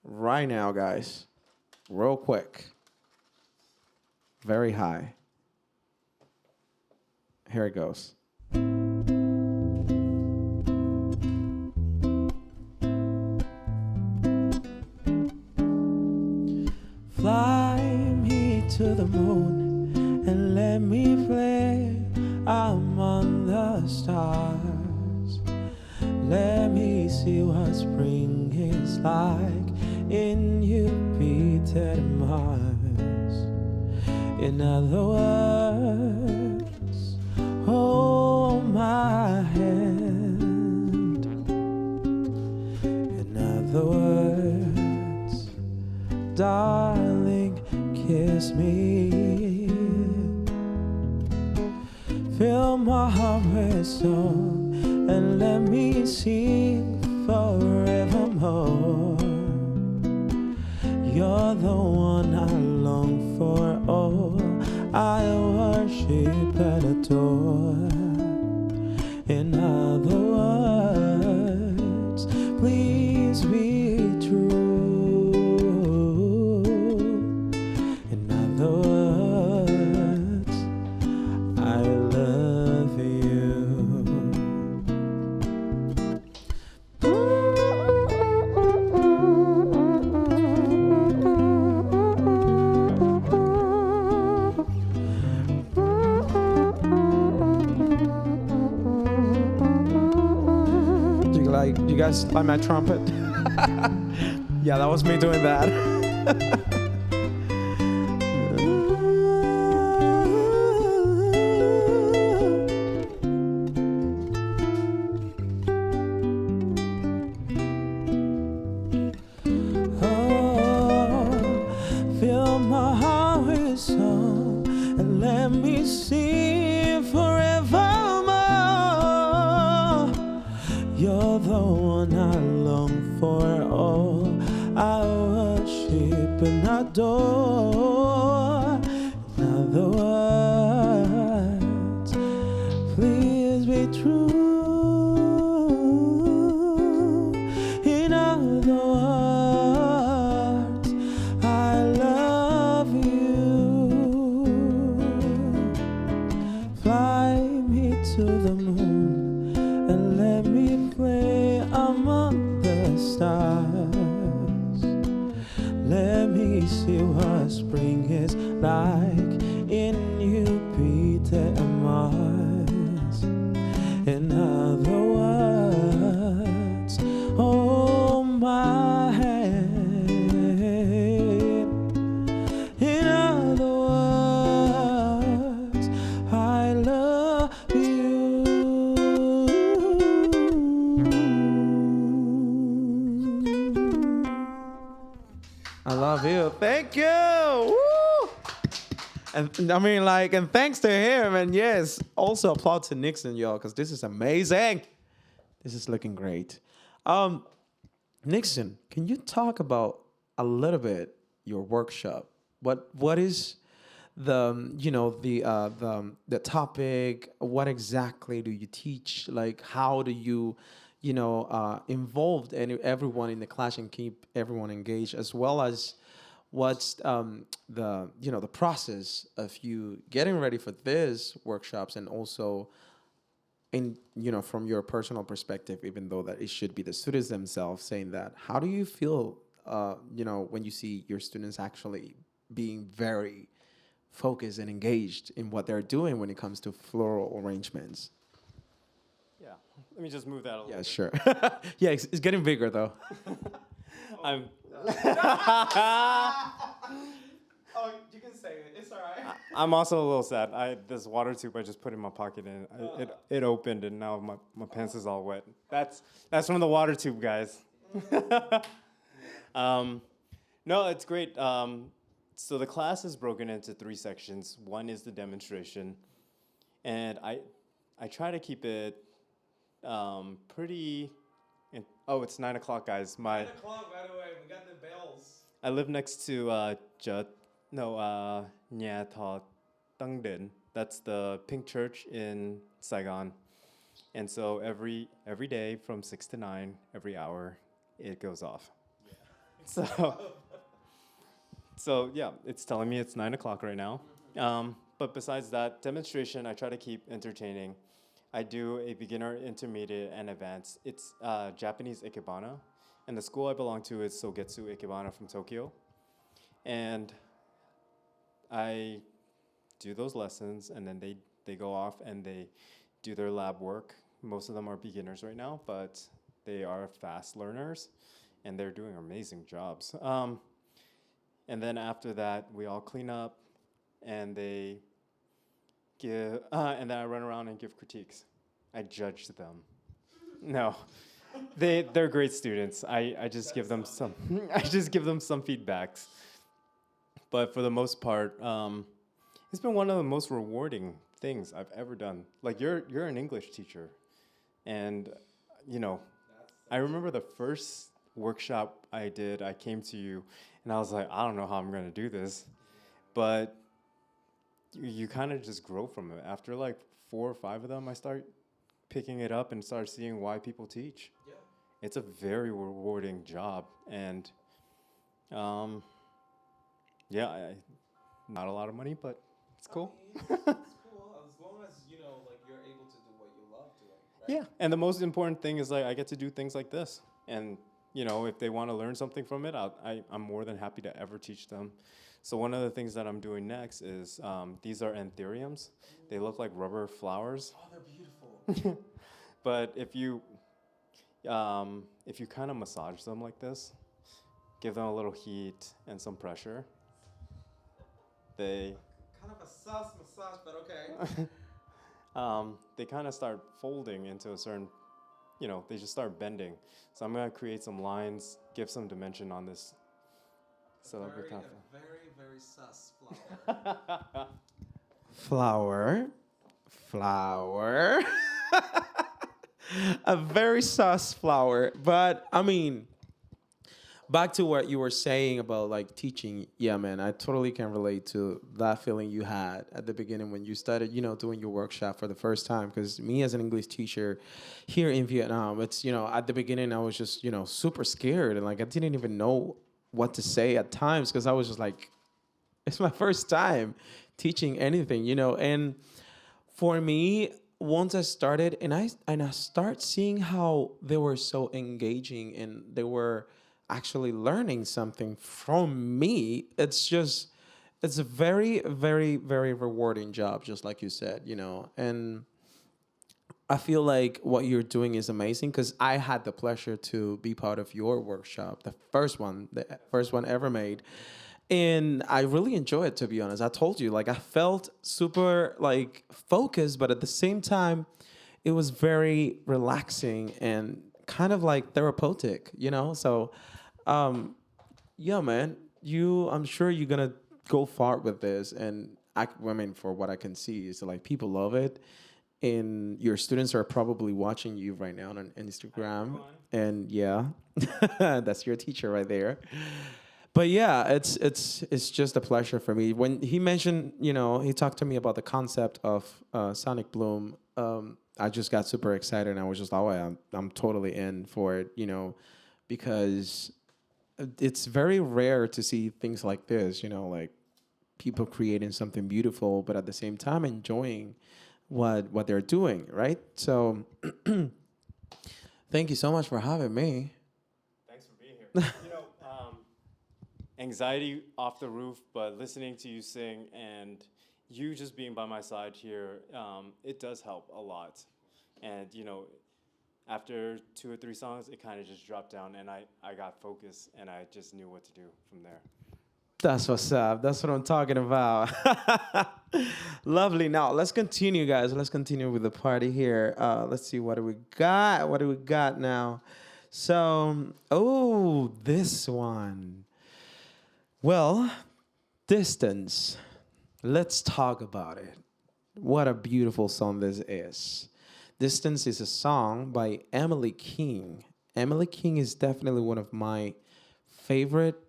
right now, guys. Real quick. Very high. Here it goes. Fly me to the moon and let me play among the stars. Let me see what spring is like in Jupiter and Mars. In other words, hold my hand. In other words, darling, kiss me. Fill my heart with song and let me sing forevermore. You're the one I long for, oh, I worship and adore. In other words, please be true. In other words, I love you. You guys like my trumpet? Yeah, that was me doing that. Fill my heart with song and let me sing forever. You're the one I long for. Oh, I worship and adore. In other words, please be true. In other words, I love you. Fly me to the moon and let me play among the stars. Let me see what spring is like in Jupiter and Mars. In other words, hold my hand. In other words, I love you. I love you. Thank you. Woo! And I mean, like, and thanks to him. And yes, also applaud to Nixon, y'all, because this is amazing. This is looking great. Nixon, can you talk about a little bit your workshop? What is the the topic? What exactly do you teach? Like, how do you involve everyone in the class and keep everyone engaged, as well as what's the process of you getting ready for these workshops, and also in from your personal perspective, even though that it should be the students themselves saying that, how do you feel when you see your students actually being very focused and engaged in what they're doing when it comes to floral arrangements? Yeah, let me just move that a little Yeah, bit. sure. Yeah, it's getting bigger though. I'm Oh, you can say it. It's all right. I'm also a little sad. This water tube I just put in my pocket and it opened and now my pants is all wet. That's from the water tube, guys. No, it's great. So the class is broken into 3 sections. One is the demonstration, and I try to keep it pretty. Oh, it's 9 o'clock, guys. 9 o'clock, by the way. We got the bells. I live next to Nha Tho Tăng Din. That's the pink church in Saigon. And so every day from 6 to 9, every hour, it goes off. Yeah. So yeah, it's telling me it's 9 o'clock right now. But besides that, demonstration, I try to keep entertaining. I do a beginner, intermediate, and advanced. It's Japanese Ikebana. And the school I belong to is Sogetsu Ikebana from Tokyo. And I do those lessons, and then they go off and they do their lab work. Most of them are beginners right now, but they are fast learners, and they're doing amazing jobs. And then after that, we all clean up, and they give, and then I run around and give critiques. I judge them. No, they're great students. I just give them some I just give them some feedbacks. But for the most part, it's been one of the most rewarding things I've ever done. Like you're an English teacher, and I remember the first workshop I did. I came to you, and I was like, I don't know how I'm gonna do this, but you kind of just grow from it. After like 4 or 5 of them, I start picking it up and start seeing why people teach. Yeah. It's a very rewarding job, and not a lot of money, but it's cool. I mean, it's cool as long as like you're able to do what you love doing, right? Yeah, and the most important thing is like I get to do things like this, and if they want to learn something from it, I'm more than happy to ever teach them. So one of the things that I'm doing next is these are anthuriums. They look like rubber flowers. Oh, they're beautiful. But if you kind of massage them like this, give them a little heat and some pressure, they kind of a sus massage, but okay. They kind of start folding into a certain, they just start bending. So I'm gonna create some lines, give some dimension on this. So a very sus flower. Flower. A very sus flower. But I mean, back to what you were saying about like teaching. Yeah, man, I totally can relate to that feeling you had at the beginning when you started, doing your workshop for the first time. Because me as an English teacher here in Vietnam, it's, at the beginning I was just, super scared and like I didn't even know what to say at times because I was just like, it's my first time teaching anything, and for me, once I started and I start seeing how they were so engaging and they were actually learning something from me, it's a very, very, very rewarding job, just like you said, And I feel like what you're doing is amazing because I had the pleasure to be part of your workshop, the first one ever made. And I really enjoy it, to be honest. I told you, like, I felt super, like, focused, but at the same time, it was very relaxing and kind of like therapeutic, So, um, yeah, man, I'm sure you're gonna go far with this. And I mean, for what I can see, is like people love it. And your students are probably watching you right now on Instagram. And yeah, that's your teacher right there. But yeah, it's just a pleasure for me. When he mentioned, he talked to me about the concept of Sonic Bloom. I just got super excited, and I was just like, oh, I'm totally in for it, because it's very rare to see things like this, like people creating something beautiful, but at the same time enjoying what they're doing, right? So, thank you so much for having me. Thanks for being here. Anxiety off the roof, but listening to you sing and you just being by my side here, it does help a lot. And after 2 or 3 songs, it kind of just dropped down, and I got focused, and I just knew what to do from there. That's what's up. That's what I'm talking about. Lovely. Now let's continue, guys. Let's continue with the party here. Let's see what do we got. What do we got now? So, oh, this one. Well, distance. Let's talk about it. What a beautiful song this is. Distance is a song by Emily King. Emily King is definitely one of my favorite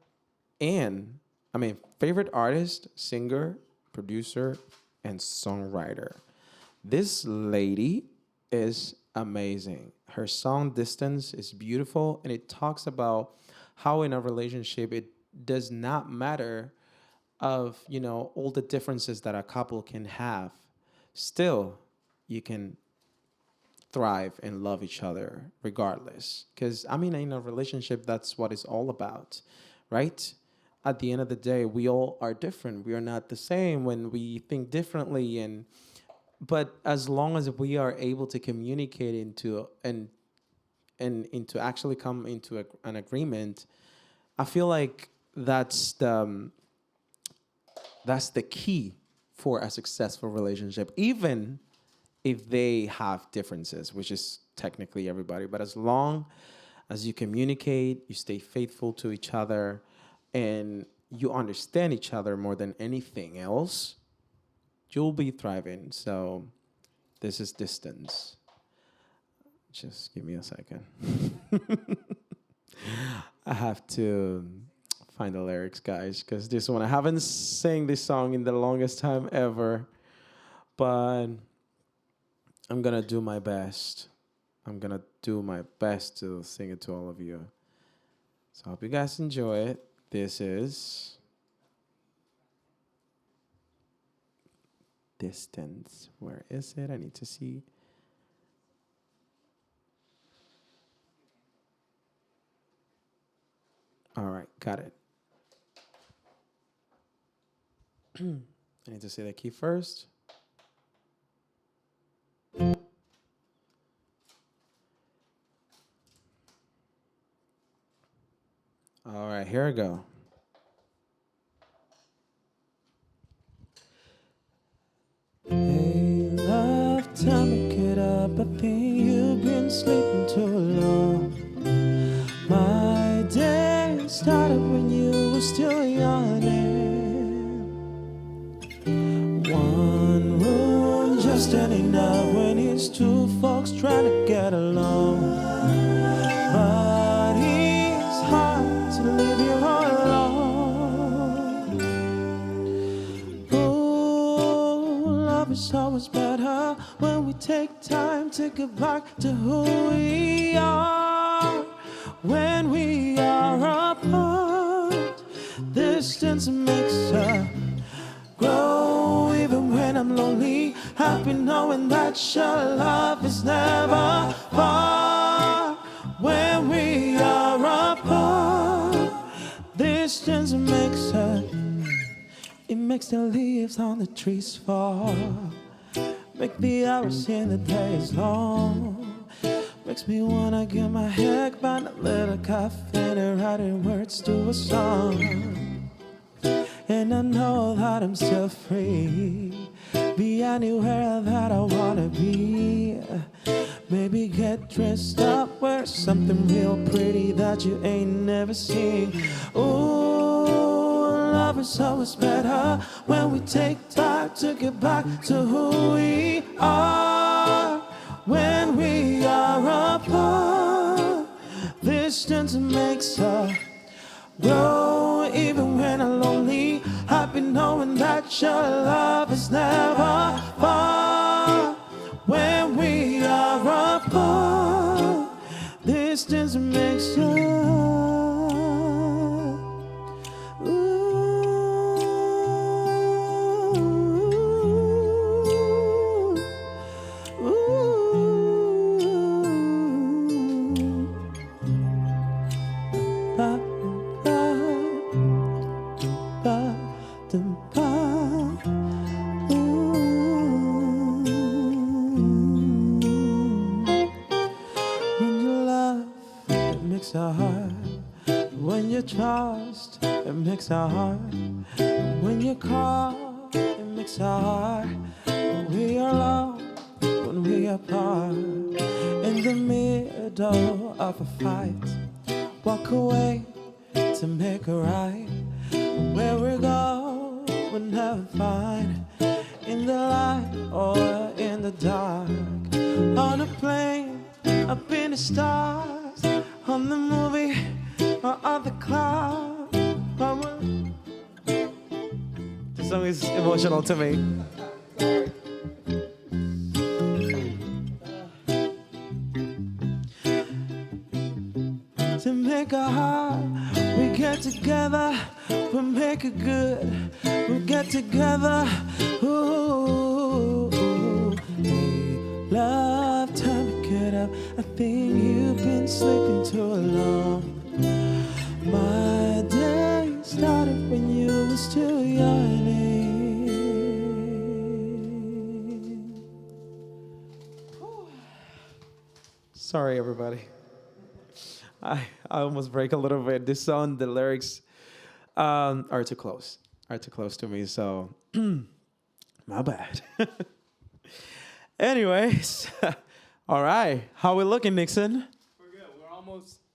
favorite artist, singer, producer, and songwriter. This lady is amazing. Her song Distance is beautiful, and it talks about how in a relationship it does not matter of, all the differences that a couple can have. Still, you can thrive and love each other regardless. Because, in a relationship, that's what it's all about, right? At the end of the day, we all are different. We are not the same when we think differently. But as long as we are able to communicate and into actually come into an agreement, I feel like that's the key for a successful relationship, even if they have differences, which is technically everybody. But as long as you communicate, you stay faithful to each other, and you understand each other more than anything else, you'll be thriving. So this is Distance. Just give me a second. I have to find the lyrics, guys, because this one, I haven't sang this song in the longest time ever, but I'm going to do my best. I'm going to do my best to sing it to all of you. So I hope you guys enjoy it. This is Distance. Where is it? I need to see. All right, got it. I need to say the key first. All right, here we go. Hey, love, time to get up. I think you've been sleeping too long. My day started when you were still yawning. One room just ain't enough when it's two folks trying to get along. get back to who we are when we are apart. Distance makes us grow even when I'm lonely. Happy knowing that your love is never far when we are apart. Distance makes us, it makes the leaves on the trees fall, make the hours in the days long, makes me wanna get my head find a little coffee and writing words to a song. And I know that I'm still free, be anywhere that I wanna be. Maybe get dressed up, wear something real pretty that you ain't never seen. Ooh, love is always better when we take time to get back to who we are when we are apart. Distance makes us grow even when I'm lonely. Happy knowing that your love is never far when we are apart. Distance makes us. When you trust, it makes our heart. When you call, it makes our heart. When we are alone, when we are apart, in the middle of a fight, walk away to make it right. Where we go, we'll never find. In the light or in the dark, on a plane, up in the stars, on the movie or on the cloud. This song is emotional to me. To make a heart, we get together, we make it good, we get together. Ooh, hey, love, time to get up. I think you've been sleeping too long. My day started when you were still yawning. Sorry, everybody. I almost break a little bit. This song, the lyrics are too close. Are too close to me, so my bad. Anyways, all right. How we looking, Nixon? We're good.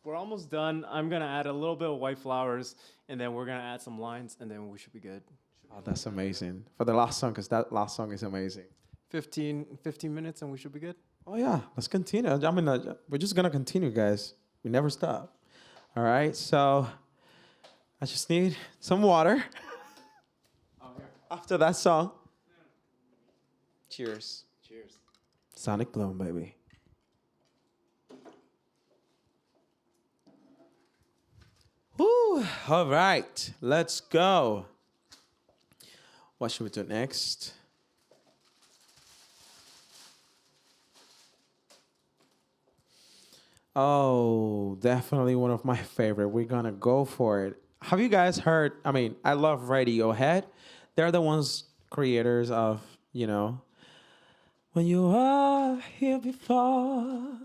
We're almost done. I'm gonna add a little bit of white flowers, and then we're gonna add some lines, and then we should be good. Oh, that's amazing. For the last song, because that last song is amazing. 15 minutes, and we should be good. Oh, yeah. Let's continue. I mean, we're just going to continue, guys. We never stop. All right. So I just need some water. After that song. Cheers. Cheers. Sonic Bloom, baby. Woo. All right. Let's go. What should we do next? Oh, definitely one of my favorite. We're going to go for it. Have you guys heard? I mean, I love Radiohead. They're the ones creators of, you know, when you were here before,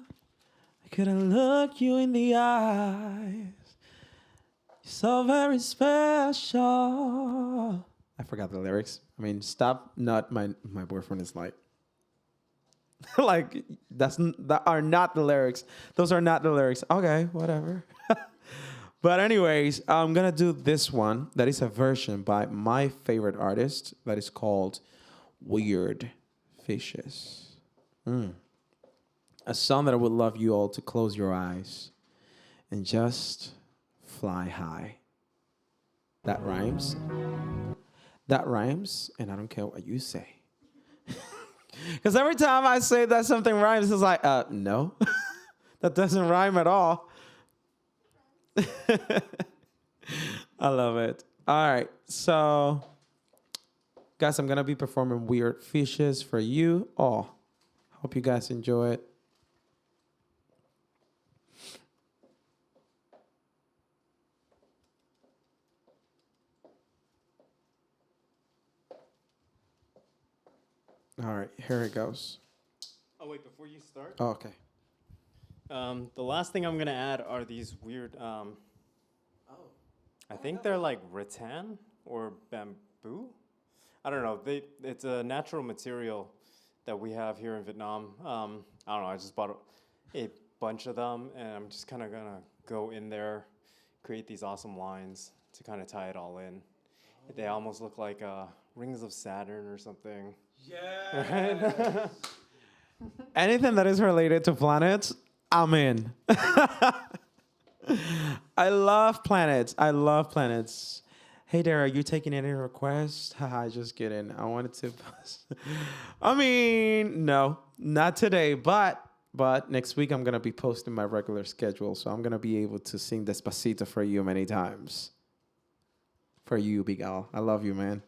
I couldn't look you in the eyes. You're so very special. I forgot the lyrics. I mean, stop. Not my boyfriend is like. Like that are not the lyrics. Those are not the lyrics. Okay, whatever. But anyways, I'm gonna do this one. That is a version by my favorite artist. That is called "Weird Fishes." A song that I would love you all to close your eyes and just fly high. That rhymes. That rhymes, and I don't care what you say. Because every time I say that something rhymes, it's like, no, that doesn't rhyme at all. I love it. All right. So, guys, I'm going to be performing Weird Fishes for you all. Hope you guys enjoy it. All right. Here it goes. Oh, wait, before you start, Oh, okay. the last thing I'm gonna add are these weird. I think they're like rattan or bamboo. I don't know. It's a natural material that we have here in Vietnam. I don't know. I just bought a bunch of them, and I'm just kind of gonna go in there, create these awesome lines to kind of tie it all in. They almost look like rings of Saturn or something. Yeah. Anything that is related to planets, I'm in. I love planets. I love planets. Hey there, are you taking any requests? Haha, just kidding. I wanted to post. I mean, no, not today, but next week I'm gonna be posting my regular schedule, so I'm gonna be able to sing Despacito for you many times. For you, Big Al. I love you, man.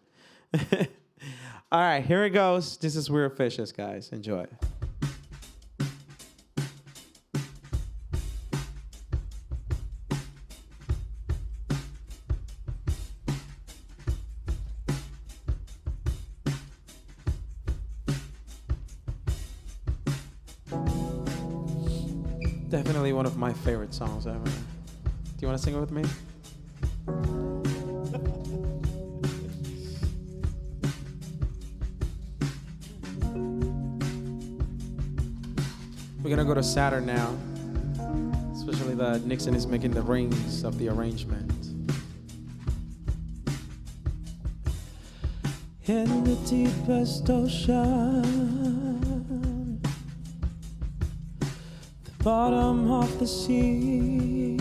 All right, here it goes. This is Weird Fishes, guys. Enjoy. Definitely one of my favorite songs ever. Do you want to sing it with me? We're gonna go to Saturn now. Especially that Nixon is making the rings of the arrangement. In the deepest ocean, the bottom of the sea,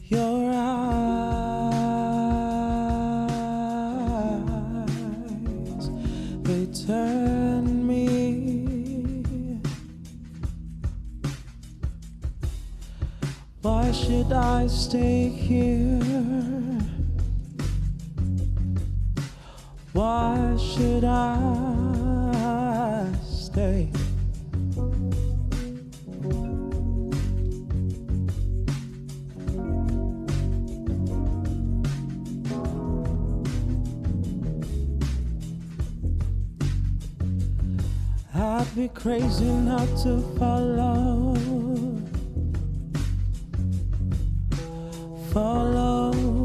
your eyes, they turn me. Why should I stay here? Why should I stay? I'd be crazy not to follow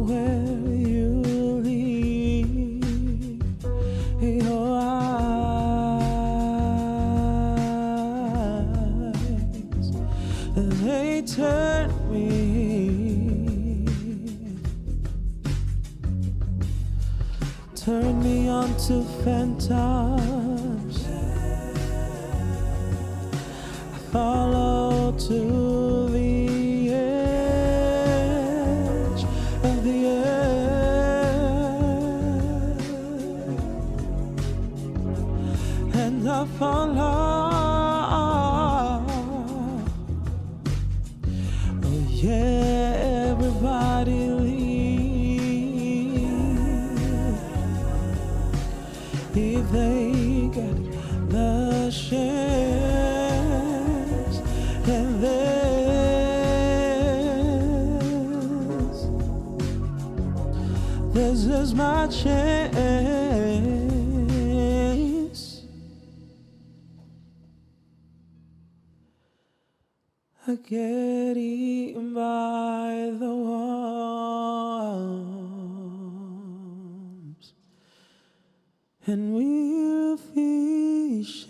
where you lead. Your eyes, they turn me. Turn me on to phantoms. I follow to the edge of the earth, and I follow. Oh yeah, everybody leave if they get the chance, and this is my chance. I get eaten by the worms, and we'll fishes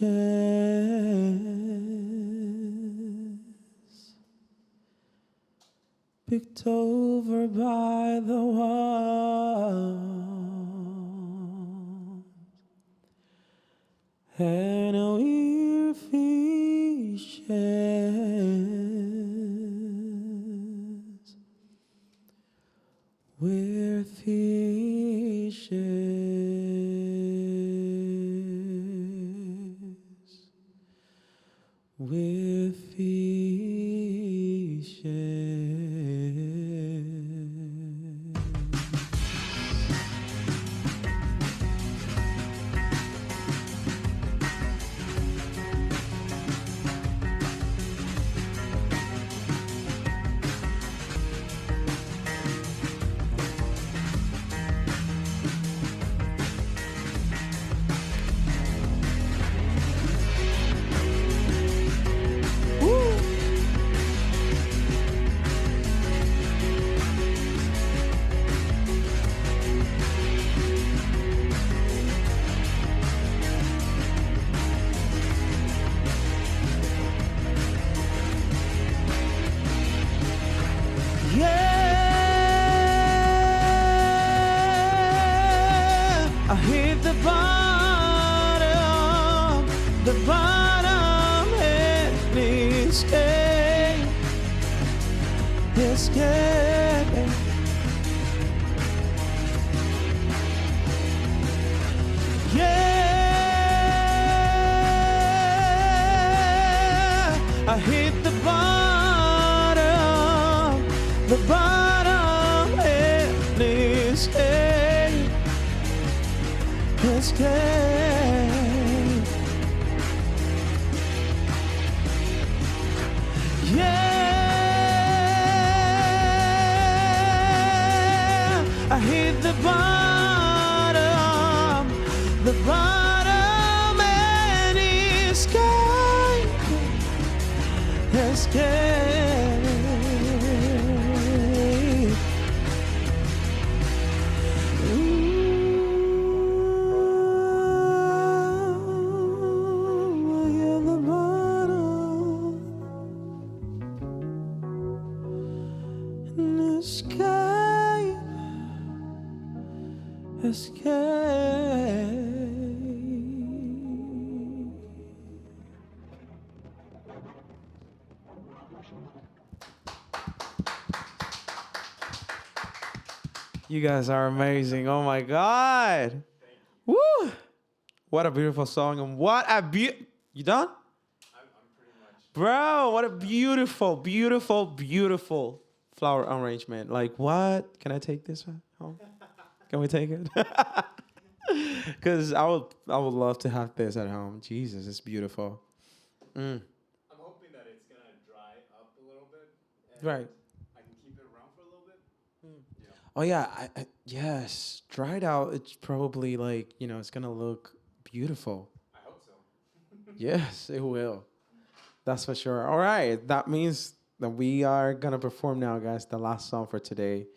picked over by the worms, and we're fishes. We're fishes. Yeah, I hit the bottom, and escape. Yeah, I hit the bottom, and escape. Yeah, I hit the bottom, and escape. You guys are amazing. Oh my God. Woo. What a beautiful song. And what a you done? I'm pretty much. Bro, what a beautiful, beautiful, beautiful flower arrangement. Like what? Can I take this home? Can we take it? Because I would love to have this at home. Jesus, it's beautiful. I'm hoping that it's gonna dry up a little bit. And Right. I can keep it around for a little bit. Yeah. Oh yeah, yes. Dried out, it's probably like, it's gonna look beautiful. I hope so. Yes, it will. That's for sure. All right, that means that we are gonna perform now, guys, the last song for today.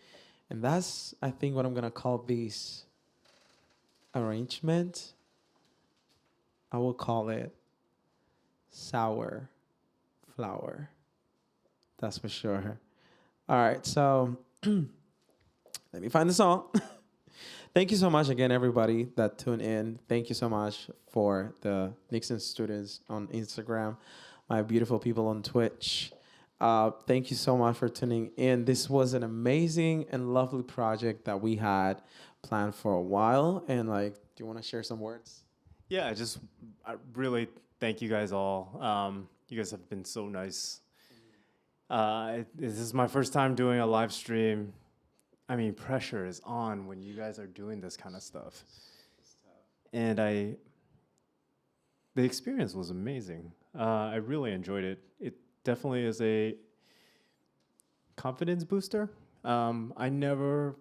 And that's, I think, what I'm gonna call this arrangement. I will call it Sour Flower. That's for sure. All right, so let me find the song. Thank you so much again, everybody that tuned in. Thank you so much for the Nixon students on Instagram, my beautiful people on Twitch. Thank you so much for tuning in. This was an amazing and lovely project that we had planned for a while. And do you want to share some words? Yeah, I really thank you guys all. You guys have been so nice. This is my first time doing a live stream. I mean, pressure is on when you guys are doing this kind of stuff. And the experience was amazing. I really enjoyed it. It definitely is a confidence booster. I never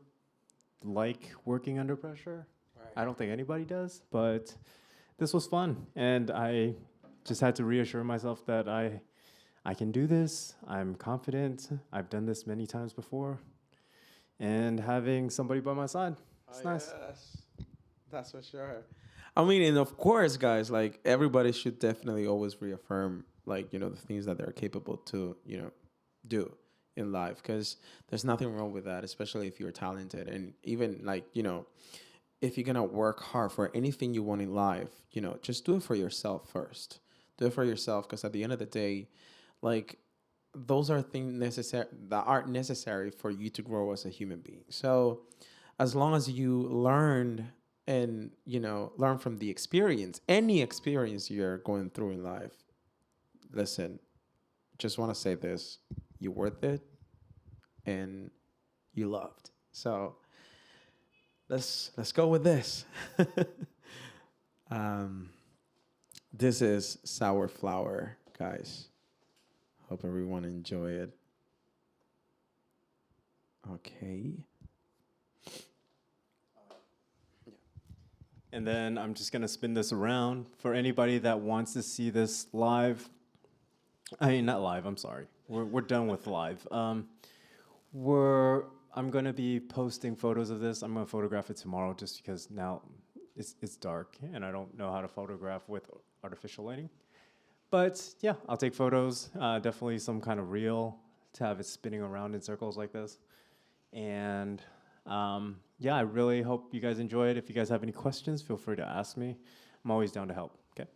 like working under pressure. Right. I don't think anybody does, but this was fun. And I just had to reassure myself that I can do this. I'm confident. I've done this many times before. And having somebody by my side, it's nice. Yes. That's for sure. I mean, and of course, guys, everybody should definitely always reaffirm, the things that they're capable to, do in life. Because there's nothing wrong with that, especially if you're talented. And even, if you're going to work hard for anything you want in life, just do it for yourself first. Do it for yourself, because at the end of the day, those are things that aren't necessary for you to grow as a human being. So as long as you learn and, learn from the experience, any experience you're going through in life, listen, just want to say this: you're worth it, and you loved. So let's go with this. This is Sour Flower, guys. Hope everyone enjoy it. Okay. And then I'm just gonna spin this around for anybody that wants to see this live. I mean, not live. I'm sorry. We're done with live. I'm gonna be posting photos of this. I'm gonna photograph it tomorrow, just because now it's dark and I don't know how to photograph with artificial lighting. But yeah, I'll take photos. Definitely some kind of reel to have it spinning around in circles like this. And yeah, I really hope you guys enjoy it. If you guys have any questions, feel free to ask me. I'm always down to help. Okay.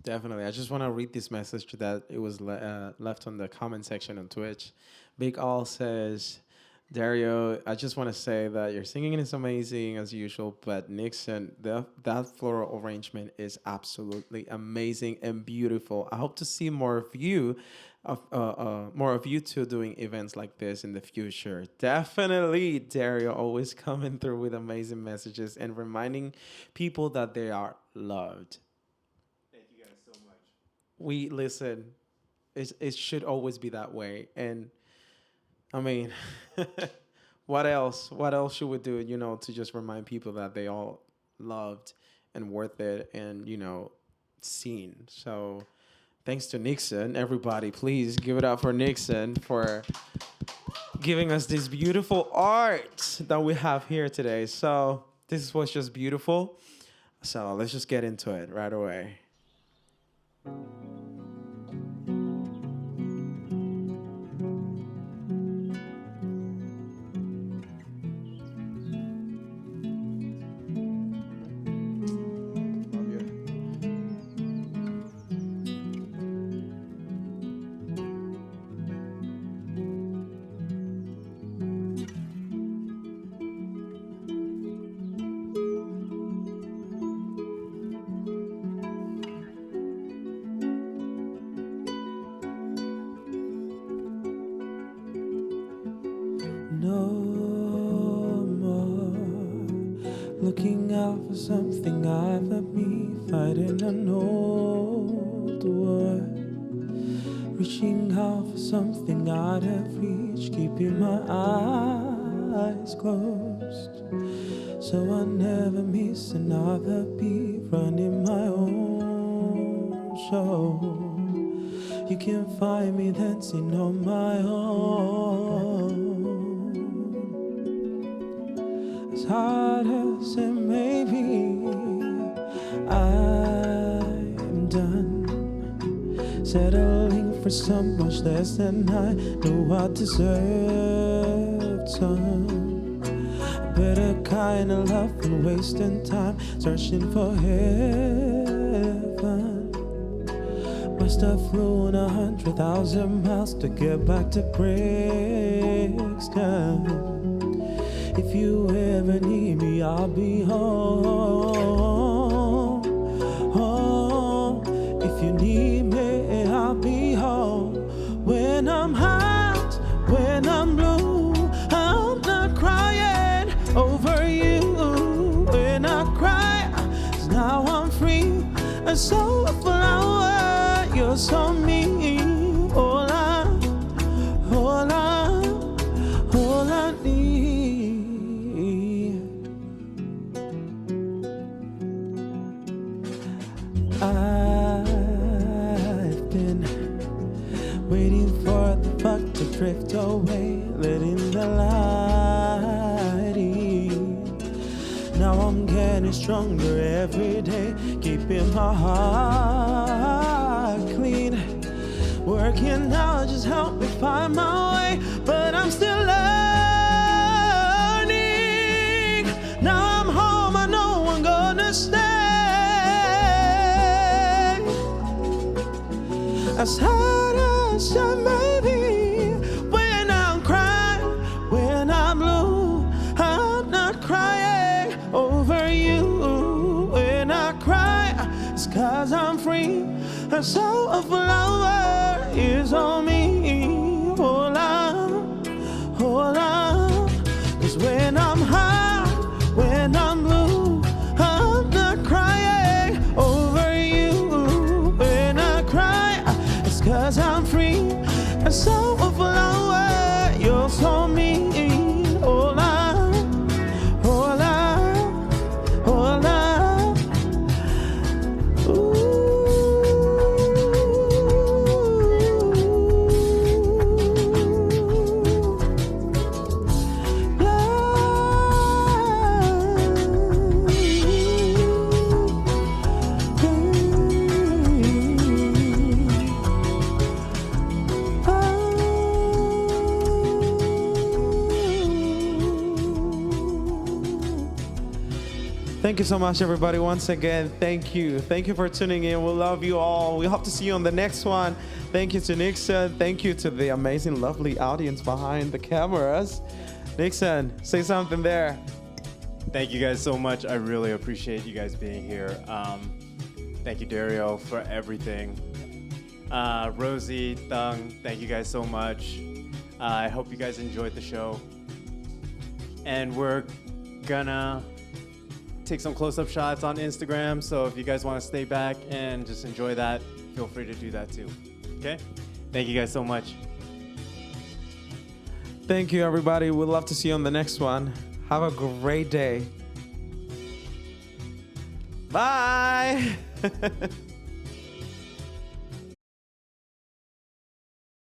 Definitely. I just want to read this message that it was left on the comment section on Twitch. Big All says, Dario, I just want to say that your singing is amazing as usual, but Nixon, that floral arrangement is absolutely amazing and beautiful. I hope to see more of you two doing events like this in the future. Definitely, Dario, always coming through with amazing messages and reminding people that they are loved. Thank you guys so much. We listen. It should always be that way. And I mean, what else? What else should we do, you know, to just remind people that they all loved and worth it and, you know, seen. So thanks to Nixon. Everybody, please give it up for Nixon for giving us this beautiful art that we have here today. So this was just beautiful. So let's just get into it right away. No more looking out for something I've let me fighting an old war. Reaching out for something I'd have reached, keeping my eyes closed. So I never miss another beat, running my own show. You can find me dancing on my own. As hard as it may be, I'm done settling for so much less than I know I deserved. Some better kind of love than wasting time searching for heaven. Must have flown 100,000 miles to get back to Brixton. If you ever need me, I'll be home. Home. If you need me, I'll be home. When I'm hot, when I'm blue, I'm not crying over you. When I cry, 'cause now I'm free. And so a flower, you're so mean. All I need. I've been waiting for the fuck to drift away, letting the light in. Now I'm getting stronger every day, keeping my heart clean. Working out just help me find my way, but I'm still learning. Now I'm home, I know I'm gonna stay. As hard as I may be, when I'm crying, when I'm blue, I'm not crying over you. When I cry, it's 'cause I'm free. And so a flower, I'm free. And so a flower, you're so mean. Hola, hola, hola. Ooh. Thank you so much, everybody. Once again, thank you. Thank you for tuning in. We love you all. We hope to see you on the next one. Thank you to Nixon. Thank you to the amazing, lovely audience behind the cameras. Nixon, say something there. Thank you guys so much. I really appreciate you guys being here. Thank you, Dario, for everything. Rosie, Thung, thank you guys so much. I hope you guys enjoyed the show. And we're gonna take some close-up shots on Instagram, so if you guys want to stay back and just enjoy that, feel free to do that too. Okay? Thank you guys so much. Thank you, everybody. We'd love to see you on the next one. Have a great day. Bye.